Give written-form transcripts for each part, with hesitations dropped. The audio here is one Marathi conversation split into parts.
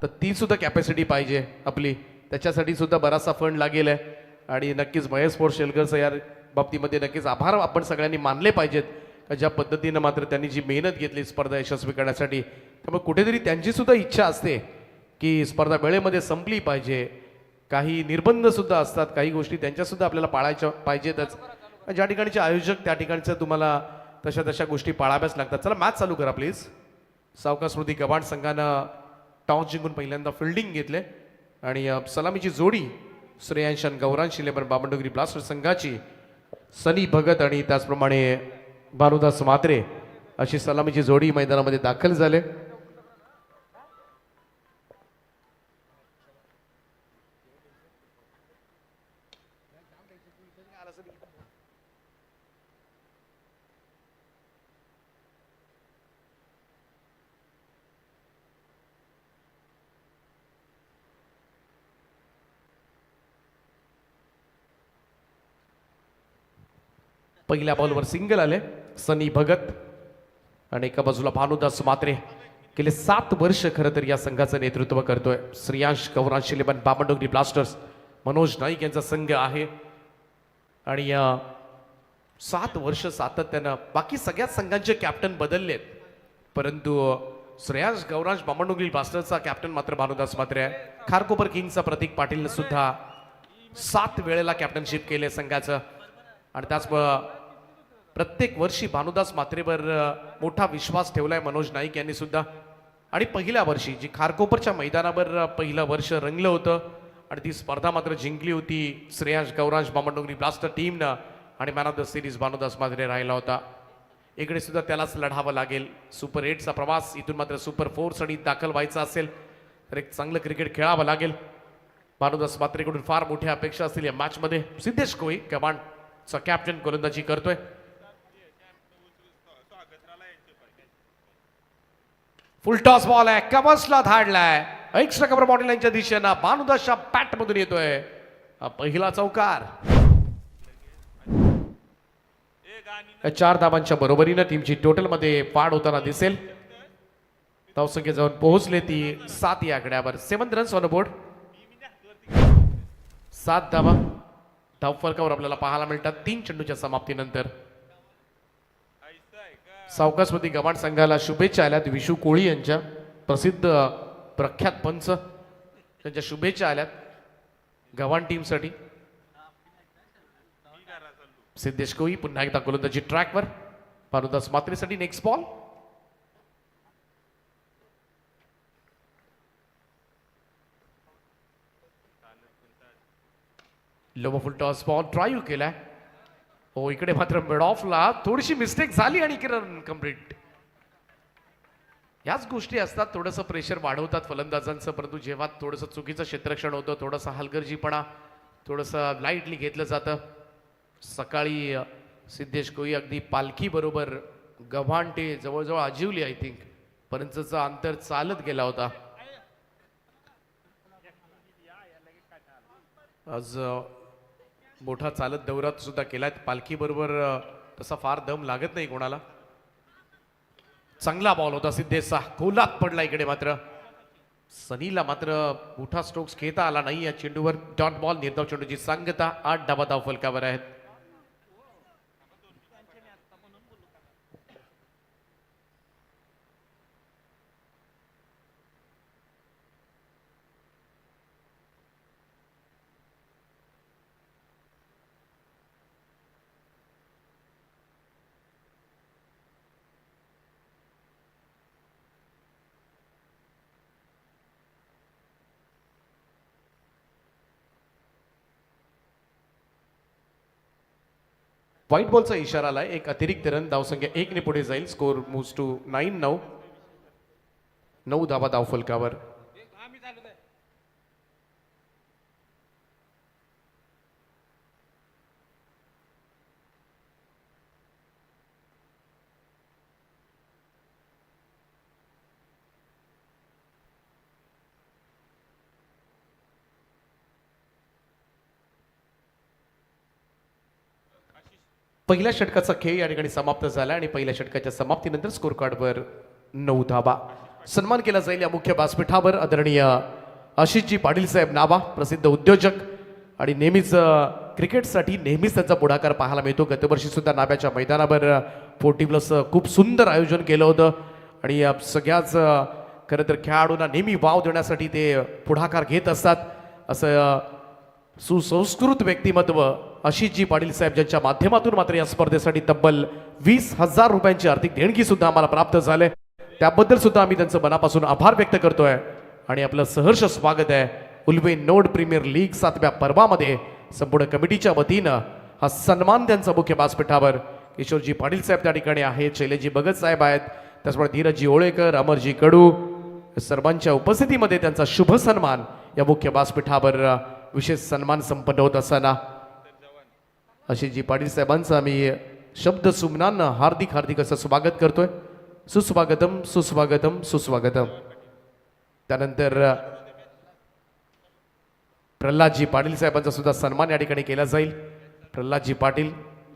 तर ती सुद्धा कॅपॅसिटी पाहिजे आपली, त्याच्यासाठी सुद्धा बराचसा फंड लागेल आहे. आणि नक्कीच महेश स्पोर्ट्स शेलकरचं या बाबतीमध्ये नक्कीच आभार आपण सगळ्यांनी मानले पाहिजेत का ज्या पद्धतीनं मात्र त्यांनी जी मेहनत घेतली स्पर्धा यशस्वी करण्यासाठी. त्यामुळे कुठेतरी त्यांची सुद्धा इच्छा असते की स्पर्धा वेळेमध्ये संपली पाहिजे. काही निर्बंध सुद्धा असतात, काही गोष्टी त्यांच्यासुद्धा आपल्याला पाळायच्या पाहिजेतच. ज्या ठिकाणचे आयोजक त्या ठिकाणचं तुम्हाला तशा तशा गोष्टी पाळाव्याच लागतात. चला मॅच चालू करा प्लीज. सावका स्मृती गव्हाण संघानं टॉस जिंकून पहिल्यांदा फिल्डिंग घेतले आणि सलामीची जोडी श्रेयांश आणि गौरांश इलेव्हन बामणडोंगरी ब्लास्टर संघाची सनी भगत आणि त्याचप्रमाणे भानुदास म्हात्रे अशी सलामीची जोडी मैदानामध्ये दाखल झाले. पहिल्या बॉलवर सिंगल आले सनी भगत आणि एका बाजूला भानुदास म्हात्रे. गेले 7 वर्ष खरं तर या संघाचं नेतृत्व करतोय श्रेयांश गौरांश इलेव्हन बामणडोंगरी ब्लास्टर्स. मनोज नाईक यांचा संघ आहे आणि 7 वर्ष सातत्यानं बाकी सगळ्याच संघांचे कॅप्टन बदललेत, परंतु श्रेयांश गौरांश बामणडोंगरी ब्लास्टर्सचा कॅप्टन मात्र भानुदास म्हात्रे आहे. खारकोपर किंग्सचा प्रतीक पाटीलने सुद्धा 7 वेळेला कॅप्टनशिप केले संघाचं आणि त्याच प्रत्येक वर्षी भानुदास म्हात्रेवर मोठा विश्वास ठेवलाय मनोज नाईक यांनी सुद्धा. आणि पहिल्या वर्षी जी खारकोपरच्या मैदानावर पहिलं वर्ष रंगलं होतं आणि ती स्पर्धा मात्र जिंकली होती श्रेयांश गौरांश बामणडोंगरी ब्लास्टर टीमनं आणि man of the series Bhanudas Mhatre राहिला होता. इकडे सुद्धा त्यालाच लढावं लागेल. सुपर 8चा प्रवास इथून मात्र सुपर 4 साठी दाखल व्हायचा असेल तर एक चांगलं क्रिकेट खेळावं लागेल. भानुदास म्हात्रेकडून फार मोठ्या अपेक्षा असतील या मॅचमध्ये. सिद्धेश कोई गव्हाणचा कॅप्टन गोलंदाजी करतोय. फुल टॉस बॉल आहे, कव्हर्सला धाडलाय, एक्स्ट्रा कव्हर बॉडी लाईनच्या दिशेनं भानुदासच्या बॅट मधून येतोय पहिला चौकार. 4 धावांच्या बरोबरीनं टीमची टोटल मध्ये वाढ होताना दिसेल. धावसंख्या जाऊन पोहोचले ती 7 या आकड्यावर. 7 रन्स ऑन बोर्ड, 7 धावा धावफलकावर आपल्याला पाहायला मिळतात 3 चेंडूच्या समाप्तीनंतर. सावका स्मृती गव्हाण संघाला शुभेच्छा आल्यात विशू कोळी यांच्या, प्रसिद्ध प्रख्यात पंच, त्यांच्या शुभेच्छा आल्यात गव्हाण टीमसाठी. सिद्धेश कोळी पुन्हा एकदा गोलंदाजी ट्रॅकवर. भानुदास म्हात्रेसाठी next ball. Low full toss ball drive केलाय. हो, इकडे मात्र मिड ऑफला थोडीशी मिस्टेक झाली आणि रन कंप्लीट. याच गोष्टी असतात, थोडंसं प्रेशर वाढवतात फलंदाजांचं, परंतु जेव्हा थोडंसं चुकीचं क्षेत्ररक्षण होतं, थोडासा हलगर्जीपणा, थोडंसं लाईटली घेतलं जातं. सकाळी सिद्धेश कोई अगदी पालखी बरोबर गव्हाण ते जवळजवळ आजिवली आय थिंक पर्यंतचं अंतर चालत गेला होता. आज मोठा चालत दौरा सुद्धा केलाय पालखी बरोबर. तसा फार दम लागत नाही कोणाला. चांगला बॉल होता सिद्धेशचा, खोलात पडला. इकडे मात्र सनीला मात्र मोठा स्ट्रोक्स खेळता आला नाही या चेंडूवर. डॉट बॉल, निर्धाव चेंडूची सांगता. 8 धावा धावफलकावर आहेत. व्हाईट बॉलचा इशारा आलाय. एक अतिरिक्त रन, धावसंख्या 1 ने पुढे जाईल. Score moves to 9. 9 धावा धावफलकावर. पहिल्या षटकाचा खेळ या ठिकाणी समाप्त झाला आणि पहिल्या षटकाच्या समाप्तीनंतर स्कोर कार्डवर 9 धावा. सन्मान केला जाईल या मुख्य व्यासपीठावर आदरणीय आशिषजी पाटील साहेब नाबा, प्रसिद्ध उद्योजक आणि नेहमीच क्रिकेटसाठी नेहमीच त्यांचा पुढाकार पाहायला मिळतो. गतवर्षी सुद्धा नाब्याच्या मैदानावर 40+ खूप सुंदर आयोजन केलं होतं आणि सगळ्याच खरं तर खेळाडूंना नेहमी वाव देण्यासाठी ते पुढाकार घेत असतात. असं सुसंस्कृत व्यक्तिमत्व आशिषजी पाटील साहेब ज्यांच्या माध्यमातून मात्र या स्पर्धेसाठी तब्बल 20,000 रुपयांची आर्थिक देणगी सुद्धा आम्हाला प्राप्त झाले. त्याबद्दल सुद्धा आम्ही त्यांचं मनापासून आभार व्यक्त करतोय आणि आपलं सहर्ष स्वागत आहे उल्वे नोड प्रीमियर लीग 7व्या पर्वामध्ये. संपूर्ण कमिटीच्या वतीनं हा सन्मान त्यांचा मुख्य व्यासपीठावर किशोरजी पाटील साहेब त्या ठिकाणी आहेत, शैलेजी भगत साहेब आहेत, त्याचबरोबर धीरजी ओळेकर, अमरजी कडू सर्वांच्या उपस्थितीमध्ये त्यांचा शुभ सन्मान या मुख्य व्यासपीठावर विशेष सन्मान संपन्न होत असताना आशिषजी पाटील साहेबांचं आम्ही शब्द सुमनांना हार्दिक हार्दिक असं स्वागत करतोय. सुस्वागतम सुस्वागतम सुस्वागतम. त्यानंतर प्रल्हादजी पाटील साहेबांचा सुद्धा सन्मान या ठिकाणी केला जाईल. प्रल्हादजी पाटील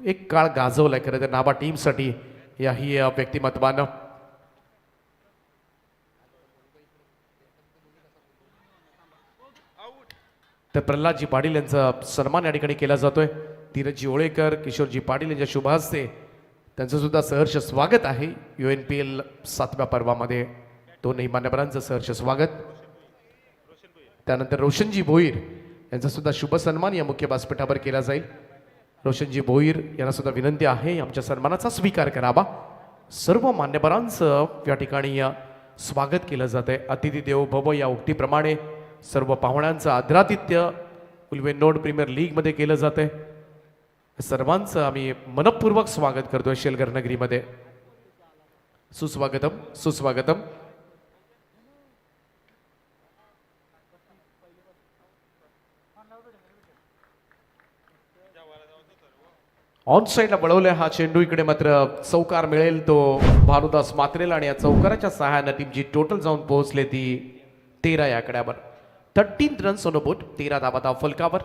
एक काळ गाजवलाय खरं तर नाबा टीमसाठी याही व्यक्तिमत्वानं. तर प्रल्हादजी पाटील यांचा सन्मान या ठिकाणी केला जातोय. धीरजी ओळेकर, किशोरजी पाटील यांच्या शुभ हस्ते त्यांचं सुद्धा सहर्ष स्वागत आहे. UNPL 7व्या पर्वामध्ये दोनही मान्यवरांचं सहर्ष स्वागत. त्यानंतर रोशनजी भोईर यांचा सुद्धा शुभ सन्मान या मुख्य व्यासपीठावर केला जाईल. रोशनजी भोईर यांना सुद्धा विनंती आहे आमच्या सन्मानाचा स्वीकार करावा. सर्व मान्यवरांचं या ठिकाणी स्वागत केलं जात आहे. अतिथी देवो भव या उक्तीप्रमाणे सर्व पाहुण्यांचं आदरातिथ्य उल्वे नोड प्रीमियर लीगमध्ये केलं जात आहे. सर्वांचं आम्ही मनपूर्वक स्वागत करतोय शेलगर नगरीमध्ये. सुस्वागतम सुस्वागतम. ऑन साईडला वळवलाय हा चेंडू. इकडे मात्र चौकार मिळेल तो भानुदास मात्रेला आणि या चौकाराच्या सहाय्यानं टीमची टोटल जाऊन पोहोचले ती 13 या आकड्यावर. 13 रन्स ऑन अ बोट, 13 धावा फलकावर.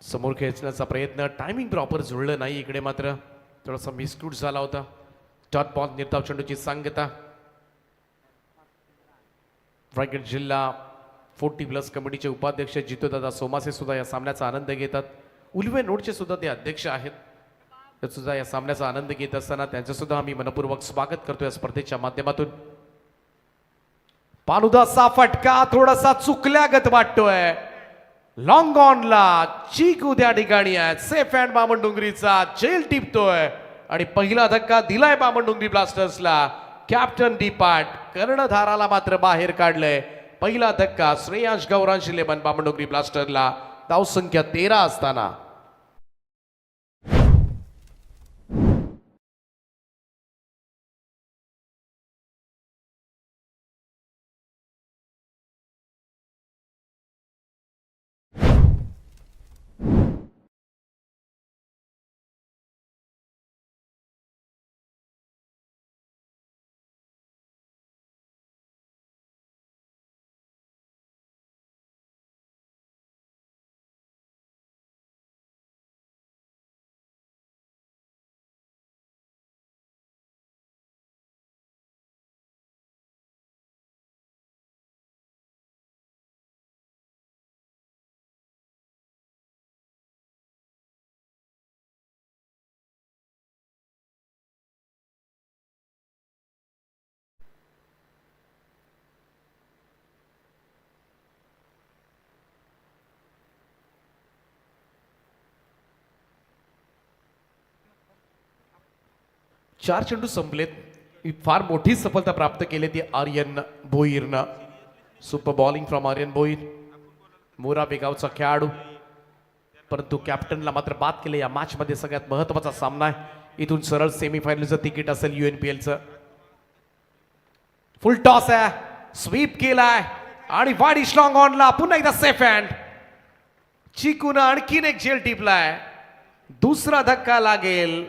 समोर खेचण्याचा प्रयत्न, टायमिंग प्रॉपर जुळलं नाही. इकडे मात्र थोडासा मिसक्रूट झाला होता. डॉट बॉल निर्धाव चेंडूची सांगता. रायगड जिल्हा 40+ कमिटीचे उपाध्यक्ष जितूदादा सोमासे सुद्धा या सामन्याचा आनंद घेतात. उल्वे नोडचे सुद्धा ते अध्यक्ष आहेत. ते सुद्धा या सामन्याचा आनंद घेत असताना त्यांचं सुद्धा आम्ही मनपूर्वक स्वागत करतो या स्पर्धेच्या माध्यमातून. पानुदाचा फटका थोडासा चुकल्यागत वाटतोय. लॉंग ऑनला चिकू त्या ठिकाणी आहे. सेफ हँड बामणडोंगरीचा जेल टिपतोय आणि पहिला धक्का दिलाय बामणडोंगरी ब्लास्टर्सला. कॅप्टन डीपाट कर्णधाराला मात्र बाहेर काढलंय. पहिला धक्का श्रेयांश गौरांश 11 बामणडोंगरी ब्लास्टरला. धावसंख्या 13 असताना चार चेंडू संपलेत. फार मोठी सफलता प्राप्त केली ती आर्यन भोईरनं. Super bowling from Aryan Bhoir, मोरा बेगावचा खेळाडू. परंतु कॅप्टनला मात्र बाद केले. या मॅच मध्ये सगळ्यात महत्वाचा सामना आहे. इथून सरळ सेमीफायनलचं तिकीट असेल UNPLचं. फुल टॉस आहे, स्वीप केलाय आणि वाडिश लॉंग ऑनला पुन्हा एकदा सेफ हँड. चिकून आणखीन एक झेल टिपलाय. दुसरा धक्का लागेल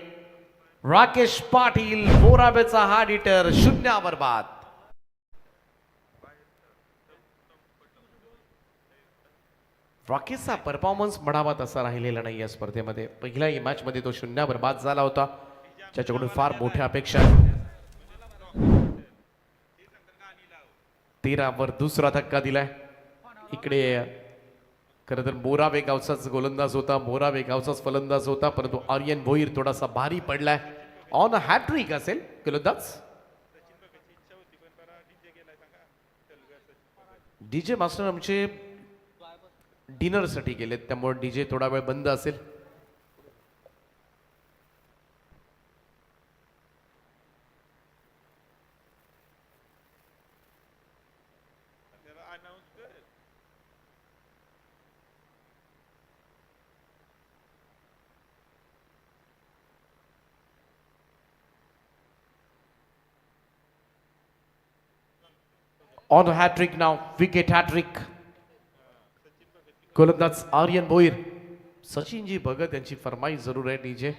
राकेश पाटील मोराबेचा हा हिटर शून्यावर बाद. राकेशचा परफॉर्मन्स म्हणावा तसा राहिलेला नाही या स्पर्धेमध्ये. पहिल्या मॅच मध्ये तो शून्यावर बाद झाला होता, ज्याच्याकडून फार मोठ्या अपेक्षा. 13 दुसरा धक्का दिलाय. इकडे खरं तर मोराबे गावचाच गोलंदाज होता, मोराबे गावचाच फलंदाज होता, परंतु आर्यन भोईर थोडासा भारी पडलाय. ऑन हॅट्रिक असेल गोलंदाज. डीजे मास्टर आमचे डिनर साठी गेलेत, त्यामुळे डीजे थोडा वेळ बंद असेल. ऑन हॅट्रिक नाव, विकेट हॅट्रिक. गोलंदाज आर्यन भोईर. सचिनजी भगत यांची फरमाईश जरूर आहे. डीजे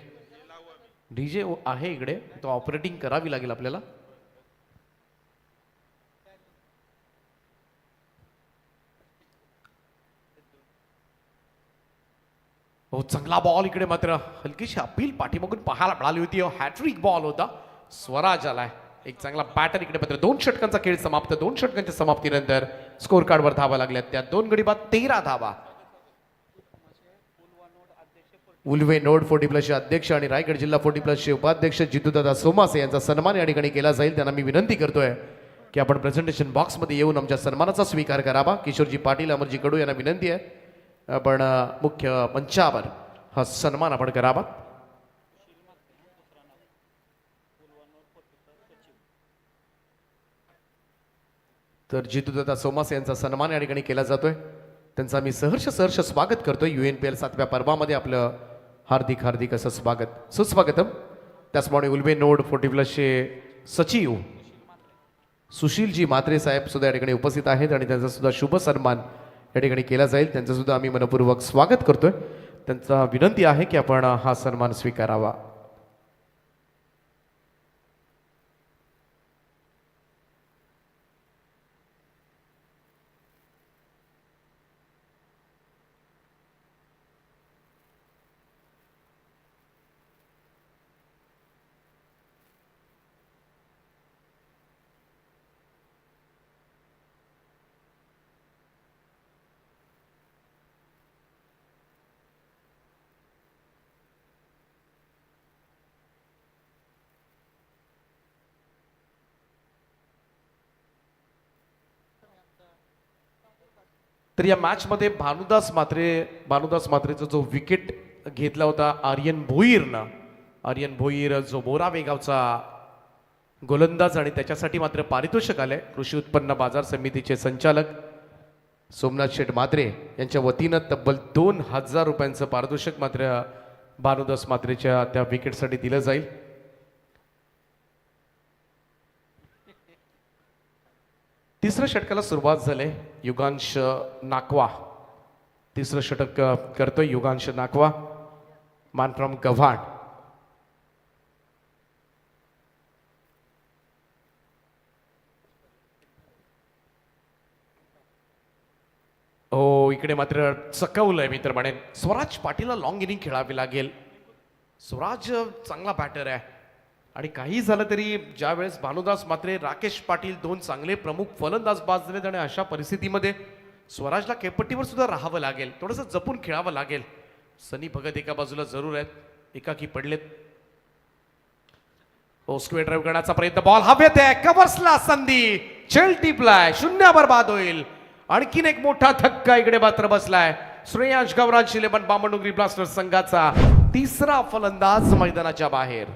डीजे आहे इकडे, तो ऑपरेटिंग करावी लागेल आपल्याला. हो, चांगला बॉल इकडे, मात्र हलकीशी अपील पाठीमागून पाहायला मिळाली होती. हॅट्रिक बॉल होता. स्वराज आलाय, एक चांगला पॅटर्न इकडे. मात्र 2 षटकांचा खेळ समाप्त. 2 षटकांच्या समाप्तीनंतर स्कोर कार्डवर धावा लागल्यात त्या 2 गडी बाद 13 धावा. उल्वे नोड 40+ चे अध्यक्ष आणि रायगड जिल्हा 40+ चे उपाध्यक्ष जितूदादा सोमासे यांचा सन्मान या ठिकाणी केला जाईल. त्यांना मी विनंती करतोय की आपण प्रेझेंटेशन बॉक्समध्ये येऊन आमच्या सन्मानाचा स्वीकार करावा. किशोरजी पाटील, अमरजी कडू यांना विनंती आहे आपण मुख्य मंचावर हा सन्मान आपण करावा. तर जितूदादा सोमासे यांचा सन्मान या ठिकाणी केला जातोय. त्यांचा मी सहर्ष स्वागत करतोय. UNPL 7व्या पर्वामध्ये आपलं हार्दिक हार्दिक असं स्वागत, सुस्वागतम. त्याचप्रमाणे उल्वे नोड 40+ चे सचिव सुशीलजी म्हात्रे साहेब सुद्धा या ठिकाणी उपस्थित आहेत आणि त्यांचा सुद्धा शुभ सन्मान या ठिकाणी केला जाईल. त्यांचं सुद्धा आम्ही मनपूर्वक स्वागत करतोय. त्यांचा विनंती आहे की आपण हा सन्मान स्वीकारावा. तर या मॅच मध्ये भानुदास मात्रेचा जो विकेट घेतला होता आर्यन भोईर जो मोरावे गावचा गोलंदाज, आणि त्याच्यासाठी मात्र पारितोषिक आले. कृषी उत्पन्न बाजार समितीचे संचालक सोमनाथ शेठ म्हात्रे यांच्या वतीनं तब्बल 2000 रुपयांचं पारितोषिक मात्र भानुदास मात्रेच्या त्या विकेटसाठी दिलं जाईल. तिसऱ्या षटकाला सुरुवात झाली. युगांश नाकवा तिसरं षटक करतोय. युगांश नाकवा, मान फ्रॉम गव्हाण. हो, इकडे मात्र चकवलंय मित्र म्हणेन. स्वराज पाटीलला लॉंग इनिंग खेळावी लागेल. स्वराज चांगला बॅटर आहे आणि काही झालं तरी ज्यावेळेस भानुदास मात्रे, राकेश पाटील 2 चांगले प्रमुख फलंदाज बाद झालेत आणि अशा परिस्थितीमध्ये स्वराजला केपट्टीवर सुद्धा राहावं लागेल, थोडंसं जपून खेळावं लागेल. सनी भगत एका बाजूला जरूर आहेत, एकाकी पडलेत. स्क्वेअर ड्राईव्ह करण्याचा प्रयत्न, बॉल हवेत आहे, कव्हर्सला संधी, चेल्टी प्लाय, शून्यावर बाद होईल. आणखीन एक मोठा धक्का इकडे मात्र बसलाय. श्रेयांश गवराज शिलेबन बामणडोंगरी ब्लास्टर संघाचा तिसरा फलंदाज मैदानाच्या बाहेर.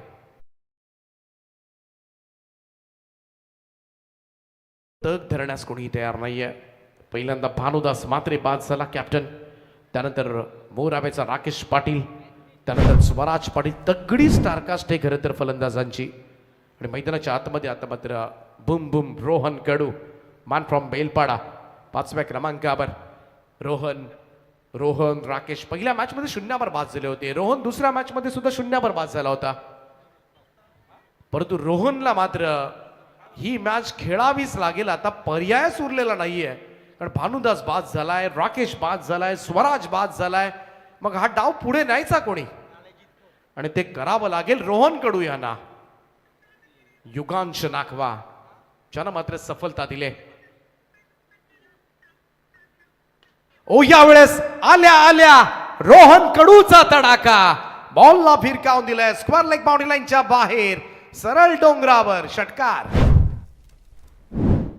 तग धरण्यास कोणी तयार नाहीये. पहिल्यांदा भानुदास मात्रे बाद झाला, कॅप्टन. त्यानंतर मोरावेचा राकेश पाटील, त्यानंतर स्वराज पाटील. तगडी स्टारकास्ट आहे खरं तर फलंदाजांची. आणि मैदानाच्या आतमध्ये आता मात्र बुम बुम रोहन कडू, मान फ्रॉम बेलपाडा, 5व्या क्रमांकावर. रोहन राकेश पहिल्या मॅच मध्ये शून्यावर बाद झाले होते. रोहन दुसऱ्या मॅच मध्ये सुद्धा शून्यावर बाद झाला होता. परंतु रोहनला मात्र ही मॅच खेळावीच लागेल, आता पर्यायच उरलेला नाहीये. कारण भानुदास बाद झालाय, राकेश बाद झालाय, स्वराज बाद झालाय. मग हा डाव पुढे न्यायचा कोणी, आणि ते करावं लागेल रोहन कडू यांना. युगांश नाखवा ज्यानं मात्र सफलता दिले. ओ यावेळेस आल्या आल्या रोहन कडूचा तडाखा, बॉलला फिरकावून दिलाय स्क्वेअर लेग बाउंड्री लाईनच्या बाहेर, सरळ डोंगरावर षटकार.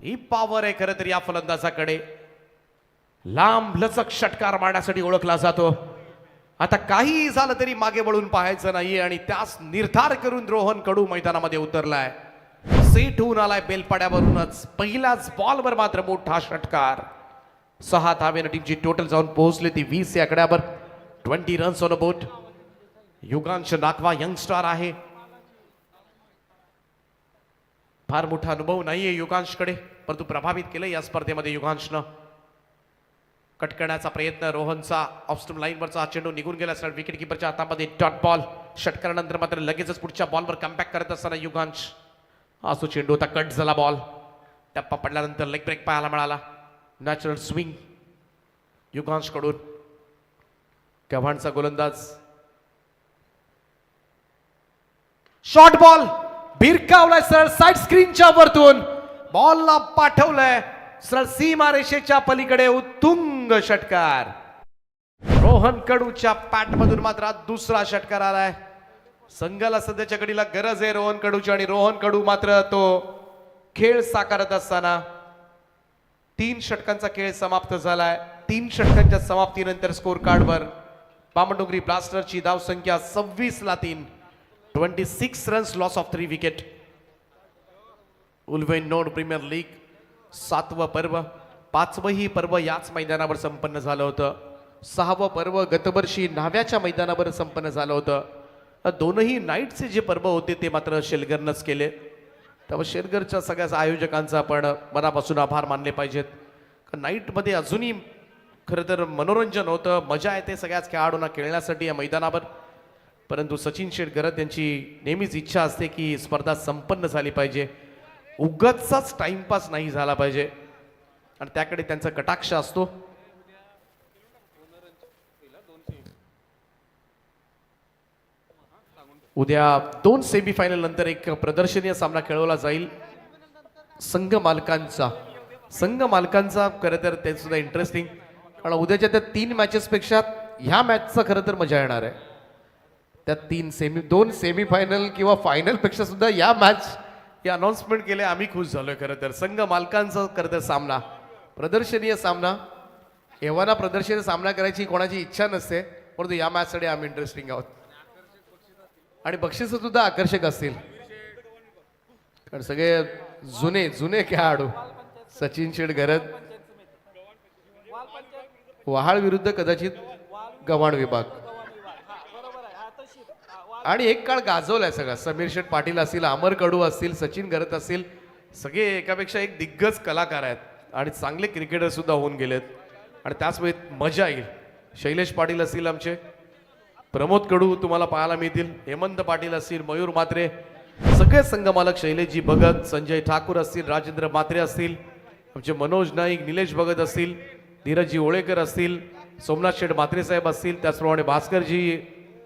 ही पॉवर आहे खरं तर या फलंदाजाकडे. लांब लचक षटकार मारण्यासाठी ओळखला जातो. आता काहीही झालं तरी मागे वळून पाहायचं नाहीये, आणि त्यास निर्धार करून रोहन कडू मैदानामध्ये उतरलाय. सेट होऊन आलाय बेलपाड्यावरूनच. पहिल्याच बॉलवर मात्र मोठा षटकार. 6 धावेनं टीमची टोटल जाऊन पोहोचली ती 20 या आकड्यावर. 20 runs on a board. Yugansh Nakhwa youngster आहे, फार मोठा अनुभव नाहीये युगांशकडे, परंतु प्रभावित केलं या स्पर्धेमध्ये युगांशनं. कट करण्याचा प्रयत्न रोहनचा. ऑफस्टम लाईनवरचा चेंडू निघून गेला असणार विकेट किपरच्या हातामध्ये. Dot ball. षटकारानंतर मात्र लगेचच पुढच्या बॉलवर कमबॅक करत असताना युगांश. असो चेंडू आता कट झाला बॉल. टप्पा पडल्यानंतर लेग ब्रेक पाहायला मिळाला. नॅचरल स्विंग युगांश कडून. गव्हाणचा गोलंदाज. शॉर्ट बॉल भिरकावलाय सरळ साइड स्क्रीनच्या वरतून. बॉलला पाठवलंय सरळ सीमा रेषेच्या पलीकडे. उत्तुंग षटकार. रोहन कडूच्या पॅट मधून मात्र दुसरा षटकार आलाय. संघाला सध्याच्या घडीला गरज आहे रोहन कडूची, आणि रोहन कडू मात्र तो खेळ साकारत असताना 3 षटकांचा खेळ समाप्त झालाय. 3 षटकांच्या समाप्तीनंतर स्कोर कार्डवर बामणडोंगरी ब्लास्टरची धाव संख्या 26-3. 26 runs, loss of 3 wicket. Ulwe node premier league 7वं पर्व. 5वंही पर्व याच मैदानावर संपन्न झालं होतं. 6वं पर्व गतवर्षी न्हाव्याच्या मैदानावर संपन्न झालं होतं. दोनही नाईटचे जे पर्व होते ते मात्र शेलगरनंच केले. त्यामुळे शेलगरच्या सगळ्या आयोजकांचा आपण मनापासून आभार मानले पाहिजेत. नाईटमध्ये अजूनही खरं तर मनोरंजन होतं, मजा येते सगळ्याच खेळाडूंना खेळण्यासाठी या मैदानावर. परंतु सचिन शेटगरत यांची नेहमीच इच्छा असते की स्पर्धा संपन्न झाली पाहिजे, उगाचच टाइमपास नाही झाला पाहिजे, आणि त्याकडे त्यांचा कटाक्ष असतो. उद्या 2 सेमीफायनल नंतर एक प्रदर्शनीय सामना खेळवला जाईल संघ मालकांचा. खरं तर ते सुद्धा इंटरेस्टिंग, कारण उद्याच्या त्या 3 मॅचेस पेक्षा ह्या मॅचचा खरं तर मजा येणार आहे. त्या 2 सेमीफायनल किंवा फायनल पेक्षा सुद्धा या मॅच या अनाउन्समेंट केले, आम्ही खुश झालोय. खरं तर संघ मालकांचा खरं तर सामना, प्रदर्शनीय सामना. एव्हाना प्रदर्शनीय सामना करायची कोणाची इच्छा नसते, परंतु या मॅचसाठी आम्ही इंटरेस्टिंग आहोत, आणि बक्षीस सुद्धा आकर्षक असतील. कारण सगळे जुने खेळाडू. सचिन शेटगरत वहाळ विरुद्ध कदाचित गव्हाण विभाग, आणि एक काळ गाजवलाय सगळा. समीर शेठ पाटील असतील, अमर कडू असतील, सचिन गरत असतील, सगळे एकापेक्षा एक दिग्गज कलाकार आहेत आणि चांगले क्रिकेटर सुद्धा होऊन गेलेत, आणि त्याच वेळेत मजा येईल. शैलेश पाटील असतील आमचे, प्रमोद कडू तुम्हाला पाहायला मिळतील, हेमंत पाटील असतील, मयूर म्हात्रे, सगळे संघमालक शैलेशजी भगत, संजय ठाकूर असतील, राजेंद्र म्हात्रे असतील, आमचे मनोज नाईक, निलेश भगत असतील, धीरजजी ओळेकर असतील, सोमनाथ शेठ म्हात्रे साहेब असतील, त्याचप्रमाणे भास्करजी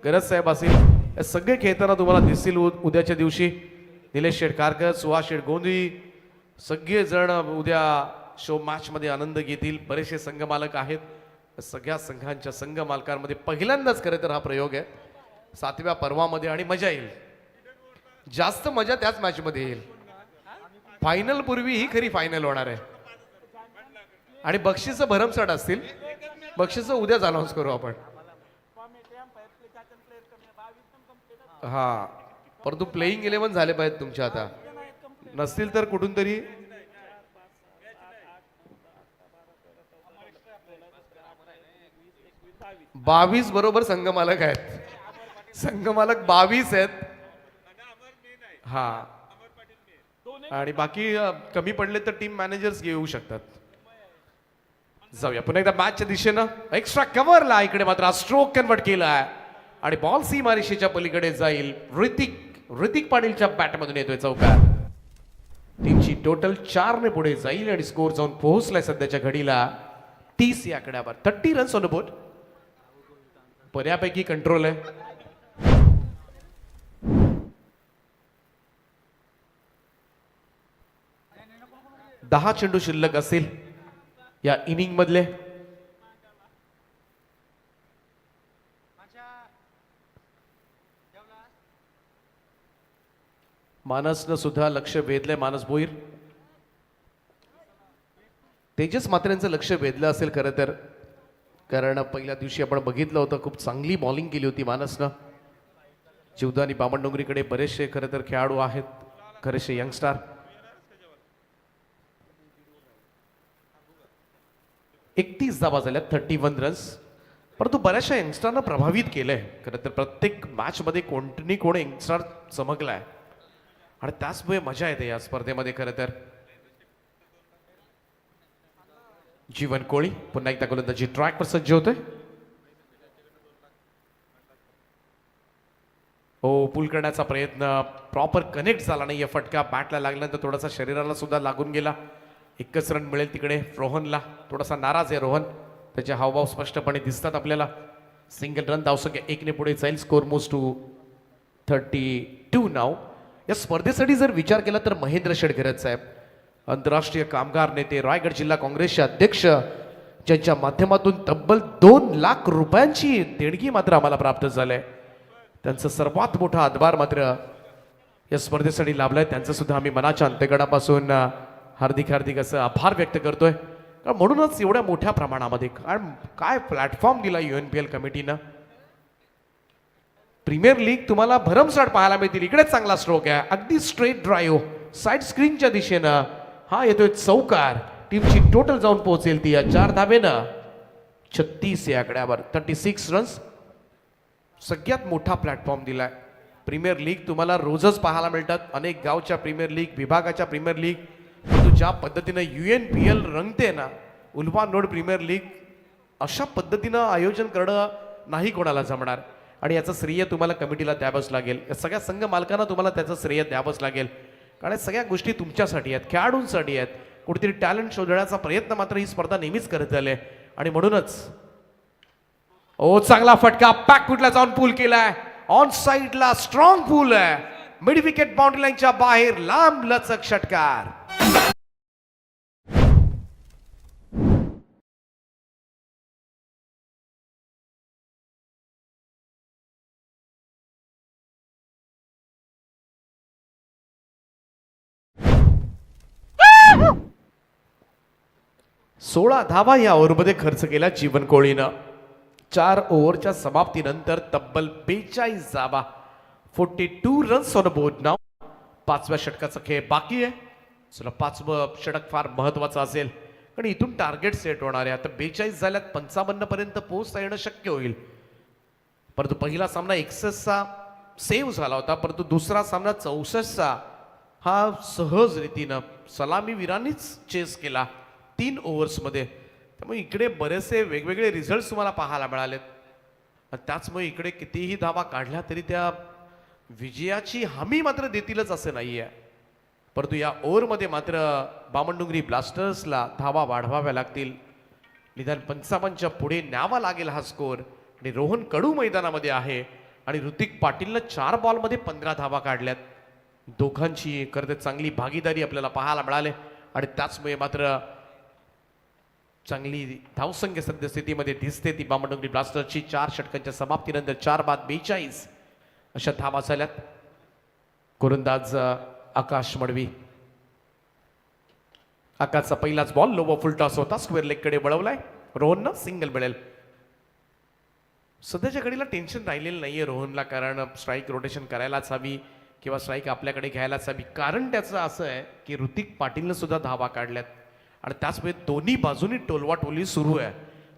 गरज साहेब असतील. हे सगळे खेळताना तुम्हाला दिसतील उद्याच्या दिवशी. निलेश शेठ कारकर, सुहास शेठ गोंदी, सगळे जण उद्या शो मॅचमध्ये आनंद घेतील. बरेचसे संघमालक आहेत. सगळ्या संघांच्या संघ मालकांमध्ये पहिल्यांदाच खरं तर हा प्रयोग आहे 7व्या पर्वामध्ये, आणि मजा येईल. जास्त मजा त्याच मॅचमध्ये येईल. फायनल पूर्वी ही खरी फायनल होणार आहे, आणि बक्षीस भरमसाठ असतील. बक्षीस उद्याच अनाऊन्स करू आपण. हा, परंतु प्लेइंग 11 झाले पाहिजेत तुमच्या. आता नसतील तर कुठून तरी 22 बरोबर संघमालक आहेत. संघमालक 22 आहेत. हा, आणि बाकी कमी पडले तर टीम मॅनेजर्स येऊ शकतात. जाऊया पुन्हा एकदा मॅचच्या दिशेनं. एक्स्ट्रा कव्हरला इकडे मात्र स्ट्रोक कन्वर्ट केला, आणि बॉल सीमारेषेच्या पलीकडे जाईल. ऋतिक ऋतिक पाटीलच्या बॅटमधून येतोय चौकार. टीमची टोटल 4 ने पुढे जाईल आणि स्कोर जाऊन पोहोचलाय सध्याच्या घडीला 30 या आकड्यावर. 30 रन्स ऑन द बोर्ड. बऱ्यापैकी कंट्रोल आहे. दहा चेंडू शिल्लक असेल या इनिंग मधले. मानसनं सुद्धा लक्ष वेधलंय. मानस भोईर, तेजस मात्रेंचं लक्ष वेधलं असेल खरं तर, कारण पहिल्या दिवशी आपण बघितलं होतं खूप चांगली बॉलिंग केली होती मानसनं. जीवदानी बामणडोंगरीकडे बरेचसे खरं तर खेळाडू आहेत, खरेचसे यंगस्टार. 31 धावा झाल्या, 31 रन्स. परंतु बऱ्याचशा यंगस्टरना प्रभावित केलंय खरं तर. प्रत्येक मॅच मध्ये कोणतरी कोण यंगस्टर चमकलाय आणि त्याचमुळे मजा येते या स्पर्धेमध्ये खरं तर. जीवन कोळी पुन्हा एकदा गोलंदाजी ट्रॅकवर सज्ज होतोय. हो, पुल करण्याचा प्रयत्न प्रॉपर कनेक्ट झाला नाही. फटका बॅटला लागल्यानंतर थोडासा शरीराला सुद्धा लागून गेला. एकच रन मिळेल तिकडे रोहनला. थोडासा नाराज आहे रोहन, त्याचे हावभाव स्पष्टपणे दिसतात आपल्याला. सिंगल रन धावसंख्या 1 ने पुढे जाईल. स्कोर मूव्स टू 32 नाव. या स्पर्धेसाठी जर विचार केला तर महेंद्र शेडगेरज साहेब, आंतरराष्ट्रीय कामगार नेते, रायगड जिल्हा काँग्रेसचे अध्यक्ष, ज्यांच्या माध्यमातून तब्बल 2 लाख रुपयांची देणगी मात्र आम्हाला प्राप्त झालंय, त्यांचा सर्वात मोठा हातभार मात्र या स्पर्धेसाठी लाभलाय. त्यांचं सुद्धा आम्ही मनाच्या अंतःकरणापासून हार्दिक असं आभार व्यक्त करतोय. कारण म्हणूनच एवढ्या मोठ्या प्रमाणामध्ये काय प्लॅटफॉर्म दिला UNPL कमिटीनं. प्रीमियर लीग तुम्हाला भरमसाठ पाहायला मिळतील. इकडे चांगला स्ट्रोक आहे, अगदी स्ट्रेट ड्राईव्ह साइड स्क्रीनच्या दिशेनं हा येतोय चौकार. टीमची टोटल जाऊन पोहोचेल ती या 4 धावेनं 36 या आकड्यावर. 36 रन्स. सगळ्यात मोठा प्लॅटफॉर्म दिलाय. प्रीमियर लीग तुम्हाला रोजच पाहायला मिळतात, अनेक गावच्या प्रीमियर लीग, विभागाच्या प्रीमियर लीग. परंतु ज्या पद्धतीनं UNPL रंगते ना, उल्हान रोड प्रीमियर लीग, अशा पद्धतीनं आयोजन करणं नाही कोणाला जमणार. आणि याचं श्रेय तुम्हाला कमिटीला द्यावंच लागेल. या सगळ्या संघ मालकांना तुम्हाला त्याचं श्रेय द्यावंच लागेल. कारण सगळ्या गोष्टी तुमच्यासाठी आहेत, खेळाडूंसाठी आहेत. कुठेतरी टॅलेंट शोधण्याचा प्रयत्न मात्र ही स्पर्धा नेहमीच करत आले. आणि म्हणूनच चांगला फटका पॅक फुटला जाऊन पूल केलाय. ऑन साइडला स्ट्रॉंग पूल आहे. मिड विकेट बाउंड्री लाईनच्या बाहेर लांब लचक षटकार. सोळा धावा या ओव्हरमध्ये खर्च केला जीवन कोळीनं. 4 ओव्हरच्या समाप्तीनंतर तब्बल 42 धावा, 42 रन्स ऑन बोर्ड नाव. 5व्या षटकाचा खेळ बाकी आहे. चला, 5वं षटक फार महत्वाचं असेल कारण इथून टार्गेट सेट होणार आहे. आता 42 झाल्यात, 55 पर्यंत पोहोचता येणं शक्य होईल. परंतु पहिला सामना 61चा सेव्ह झाला होता, परंतु दुसरा सामना 64चा हा सहज रीतीनं सलामीवीरांनीच चेस केला 3 ओव्हर्समध्ये. त्यामुळे इकडे बरेचसे वेगवेगळे रिझल्ट तुम्हाला पाहायला मिळालेत. त्याचमुळे इकडे कितीही धावा काढल्या तरी त्या विजयाची हमी मात्र देतीलच असं नाही आहे. परंतु या ओव्हरमध्ये मात्र बामणडोंगरी ब्लास्टर्सला धावा वाढवाव्या लागतील. निदान 55च्या पुढे न्यावा लागेल हा स्कोर. आणि रोहन कडू मैदानामध्ये आहे आणि ऋतिक पाटीलनं 4 बॉलमध्ये 15 धावा काढल्यात. दोघांची खरं चांगली भागीदारी आपल्याला पाहायला मिळाली आणि त्याचमुळे मात्र चांगली धावसंख्या सद्यस्थितीमध्ये दिसते ती बामणडोंगरी ब्लास्टर्सची. 4 षटकांच्या समाप्तीनंतर 4 बाद 42 अशा धावा झाल्यात. गोलंदाज आकाश मडवी. आकाशचा पहिलाच बॉल लोवर फुल टॉस होता, स्क्वेअर लेग कडे वळवलाय. रोहननं सिंगल मिळेल. सध्याच्या घडीला टेन्शन राहिलेलं नाहीये रोहनला, कारण स्ट्राईक रोटेशन करायलाच हवी किंवा स्ट्राईक आपल्याकडे घ्यायलाच हवी. कारण त्याचं असं आहे की ऋतिक पाटीलनं सुद्धा धावा काढल्यात आणि त्याचमुळे दोन्ही बाजूनी टोलवाटोली सुरू आहे.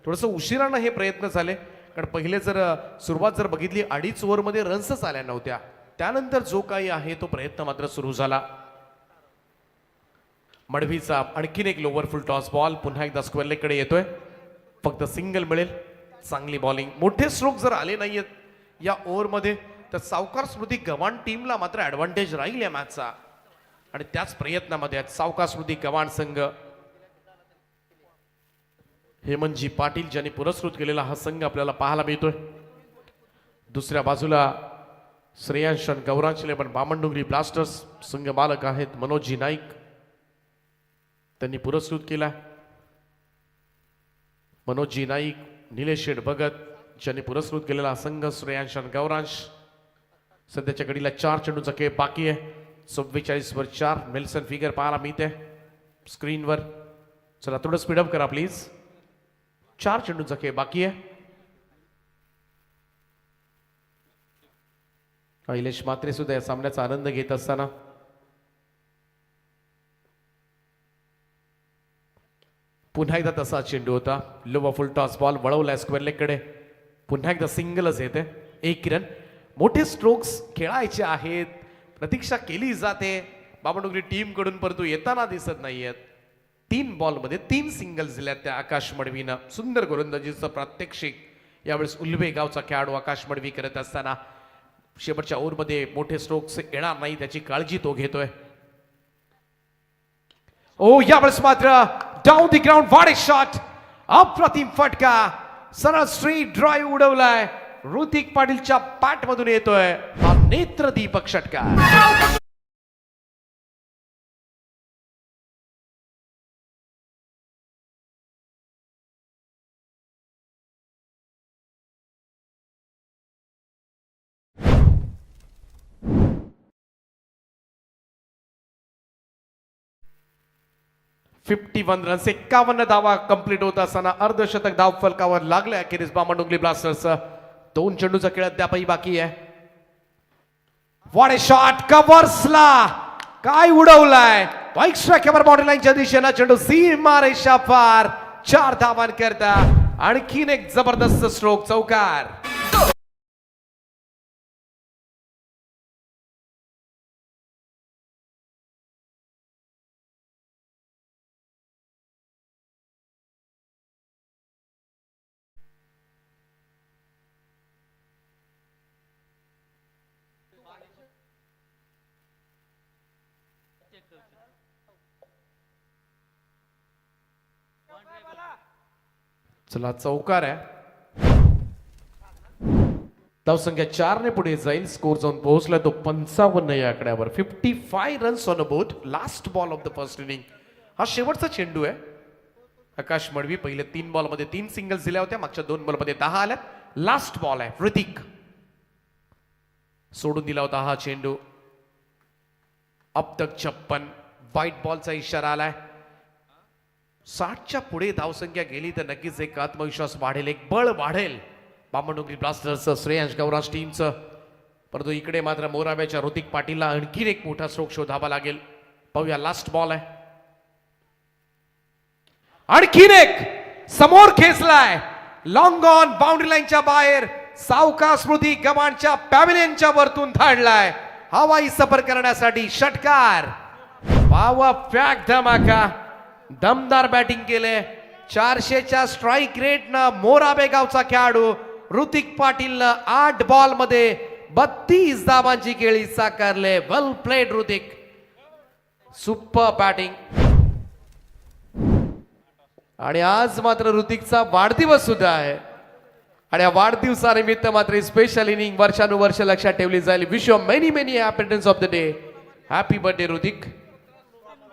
थोडंसं उशिरानं हे प्रयत्न झाले, कारण पहिले जर सुरुवात जर बघितली 2.5 ओव्हरमध्ये रन्सच आल्या नव्हत्या. त्यानंतर जो काही आहे तो प्रयत्न मात्र सुरू झाला. मडवीचा आणखीन एक लोवर फुल टॉस बॉल पुन्हा एकदा स्क्वेअर लेग कडे येतोय. फक्त सिंगल मिळेल. चांगली बॉलिंग. मोठे स्ट्रोक जर आले नाहीयेत या ओव्हरमध्ये तर सावकार स्मृती गव्हाण टीमला मात्र ऍडव्हान्टेज राहील या मॅचचा आणि त्याच प्रयत्नामध्ये आहेत सावकार स्मृती गव्हाण संघ. हेमंतजी पाटील ज्यांनी पुरस्कृत केलेला हा संघ आपल्याला पाहायला मिळतोय. दुसऱ्या बाजूला श्रेयांश आणि गौरांश लेबन बामणडोंगरी ब्लास्टर्स संघ मालक आहेत मनोजी नाईक, त्यांनी पुरस्कृत केला. मनोजी नाईक, निलेश शेठ भगत ज्यांनी पुरस्कृत केलेला संघ श्रेयांश आणि गौरांश. सध्याच्या घडीला 4 चेंडूचा खेळ बाकी आहे. 44 वर 4 नेल्सन फिगर पाहायला मिळते स्क्रीनवर. चला थोडं स्पीडअप करा प्लीज. 4 चेंडूचा खेळ बाकी आहे. अहिलेश मात्रे सुद्धा या सामन्याचा आनंद घेत असताना पुन्हा एकदा तसा चेंडू होता. लो फुल टॉस बॉल वळवलाय स्क्वेअर लेग कडे. पुन्हा एकदा सिंगलच येते. 1 रन. मोठे स्ट्रोक्स खेळायचे आहेत, प्रतीक्षा केली जाते बामणडोंगरी टीम कडून, परंतु येताना दिसत नाहीयेत. 3 बॉलमध्ये 3 सिंगल्स दिल्यात त्या आकाश मडवीनं. सुंदर गोलंदाजीचं प्रात्यक्षिक यावेळेस उल्वे गावचा खेळाडू आकाश मडवी करत असताना शेवटच्या ओव्हरमध्ये मोठे स्ट्रोक्स येणार नाही त्याची काळजी तो घेतोय. ओ यावेळेस मात्र डाऊन द ग्राउंड वाडे शॉट, अप्रतिम फटका, सरळ स्ट्रेट ड्राईव्ह उडवलाय. ऋतिक पाटीलच्या पॅट मधून येतोय हा नेत्रदीपक षटकार. $51 रन्स, 51 धावा कंप्लीट होत असताना अर्धशतक धाव फलकावर लागले अखेरीस बामणडोंगरी ब्लास्टर्स. 2 चेंडूचा खेळ अद्यापही बाकी आहे. व्हॉट शॉट, कव्हर्सला काय उडवलाय, एक्स्ट्रा कव्हर बाउंड्री लाईनच्या दिशेनं चेंडू सीमा रेषा पार. 4 धावांकरता आणखीन एक जबरदस्त स्ट्रोक, चौकार. चला चौकार आहे. धावसंख्या 4 ने पुढे जाईल. स्कोर जाऊन पोहोचला तो 55 या आकड्यावर. 55 runs on a boat. Last ball of the first inning. हा शेवटचा चेंडू आहे. आकाश मडवी पहिले 3 बॉलमध्ये 3 सिंगल्स दिल्या होत्या, मागच्या 2 बॉलमध्ये 10 आल्यात. लास्ट बॉल आहे. ऋतिक सोडून दिला होता हा चेंडू. अब तक 56. व्हाईट बॉलचा इशारा आलाय. 60च्या पुढे धावसंख्या गेली तर नक्कीच एक आत्मविश्वास वाढेल, एक बळ वाढेल बामणडोंगरी ब्लास्टर्सचं, श्रेयांश गौरांश टीमचं. परंतु इकडे मात्र मोराब्याच्या ऋतिक पाटीलला आणखीन एक मोठा स्ट्रोक शोधावा लागेल. पाहूया, लास्ट बॉल आहे. आणखीन एक समोर खेचलाय, लॉंग ऑन बाउंड्री लाईनच्या बाहेर. सावकार स्मृती गव्हाणच्या पॅव्हिलियनच्या वरतून धाडलाय हवाई सफर करण्यासाठी षटकार. पावा पॅक धमाका, दमदार बॅटिंग केले. 400च्या स्ट्राईक रेटनं मोराबे गावचा खेळाडू ऋतिक पाटीलनं 8 बॉलमध्ये 32 धावांची केळी साकारले. वेल प्लेड ऋतिक, सुपर बॅटिंग. आणि आज मात्र ऋतिकचा वाढदिवस सुद्धा आहे आणि या वाढदिवसानिमित्त मात्र स्पेशल इनिंग वर्षानुवर्ष लक्षात ठेवली जाईल. Wish you many many happiness of the day. Happy birthday Hrithik.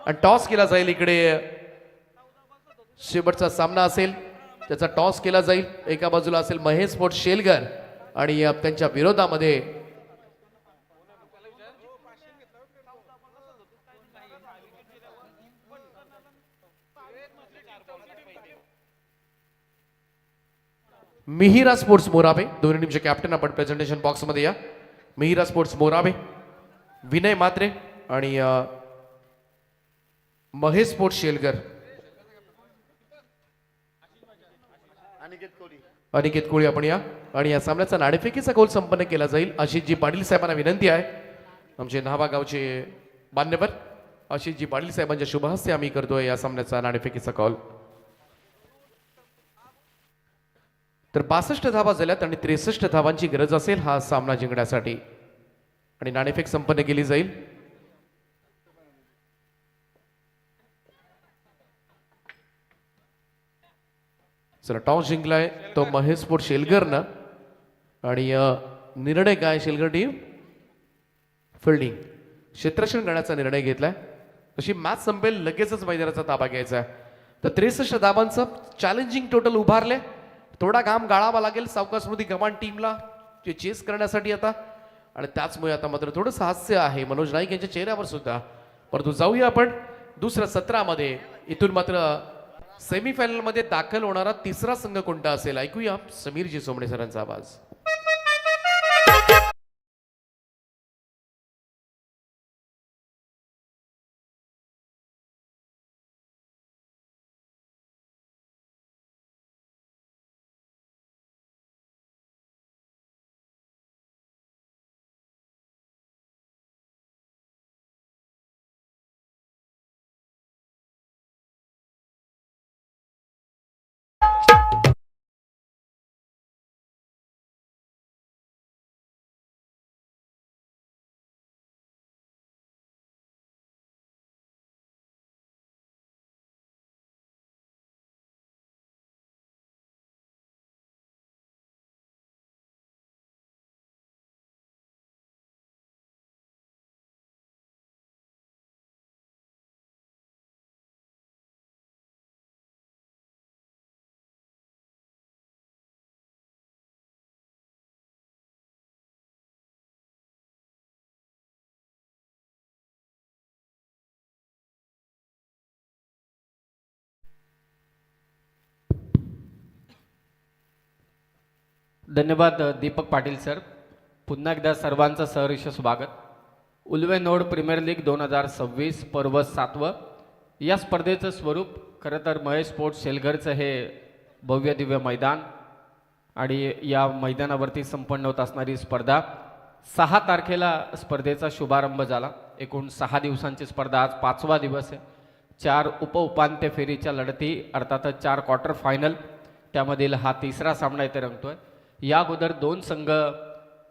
आणि टॉस केला जाईल. इकडे शेवटचा सामना असेल त्याचा टॉस केला जाईल. एका बाजूला असेल महेश स्पोर्ट्स शेलगर आणि त्यांच्या विरोधामध्ये मिहिरा स्पोर्ट्स मोराबे. दोन्ही टीमचे कॅप्टन आपण प्रेझेंटेशन बॉक्स मध्ये या. मिहिरा स्पोर्ट्स मोराबे, विनय मात्रे आणि महेश स्पोर्ट्स शेलगर. अनिकेत कोळी आपण या. आणि या सामन्याचा नाणेफेकीचा गोल संपन्न केला जाईल. आशिषजी पाटील साहेबांना विनंती आहे, आमचे नाहवा गावचे मान्यवर आशिषजी पाटील साहेबांच्या शुभ हस्ते आम्ही करतोय या सामन्याचा नाणेफेकीचा कॉल. तर 62 धावा झाल्यात आणि 63 धावांची गरज असेल हा सामना जिंकण्यासाठी. आणि नाणेफेक संपन्न केली जाईल. चला टॉस जिंकलाय तो महेश स्पोर्ट शेलगरनं आणि निर्णय काय शेलगर टीम फिल्डिंग क्षेत्ररक्षण करण्याचा निर्णय घेतलाय. अशी मॅच संपेल लगेचच मैदानाचा ताबा घ्यायचा आहे. तर 63 धाबांचं चॅलेंजिंग टोटल उभारले. थोडा घाम गाळावा लागेल सावकाश स्मृती गव्हाण टीमला जे चेस करण्यासाठी आता आणि त्याचमुळे आता मात्र थोडंसं हास्य आहे मनोज नाईक यांच्या चेहऱ्यावर सुद्धा. परंतु जाऊया आपण दुसऱ्या सत्रामध्ये. इथून मात्र सेमीफायनल मध्ये दाखल होणारा तिसरा संघ कोणता असेल ऐकूया समीरजी सोमणे सरांचा आवाज. धन्यवाद दीपक पाटील सर. पुन्हा एकदा सर्वांचं सहर्ष स्वागत. उल्वे नोड प्रीमियर लीग 2026 पर्व 7. या स्पर्धेचं स्वरूप खरं तर महेश स्पोर्ट्स शेलघरचं हे भव्य दिव्य मैदान आणि या मैदानावरती संपन्न होत असणारी स्पर्धा 6 तारखेला स्पर्धेचा शुभारंभ झाला. एकूण 6 दिवसांची स्पर्धा आज 5वा दिवस आहे. 4 उपउपांत्य फेरीच्या लढती अर्थातच 4 क्वार्टर फायनल त्यामधील हा तिसरा सामना इथे रंगतोय. या अगोदर 2 संघ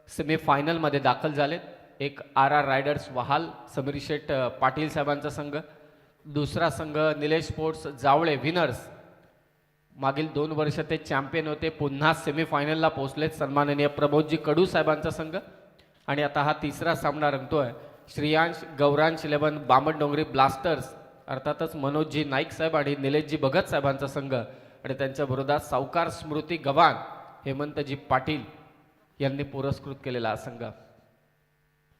सेमीफायनलमध्ये दाखल झालेत. एक RR रायडर्स वहाल समीर शेठ पाटील साहेबांचा संघ, दुसरा संघ निलेश स्पोर्ट्स जावळे विनर्स. मागील 2 वर्ष ते चॅम्पियन होते, पुन्हा सेमीफायनलला पोहोचलेत सन्माननीय प्रमोदजी कडू साहेबांचा संघ. आणि आता हा तिसरा सामना रंगतोय श्रेयांश गौरांश 11 बामणडोंगरी ब्लास्टर्स अर्थातच मनोजजी नाईक साहेब आणि निलेशजी भगत साहेबांचा संघ आणि त्यांच्या विरोधात सावकार स्मृती गव्हाण हेमंतजी पाटील यांनी पुरस्कृत केलेला संघ.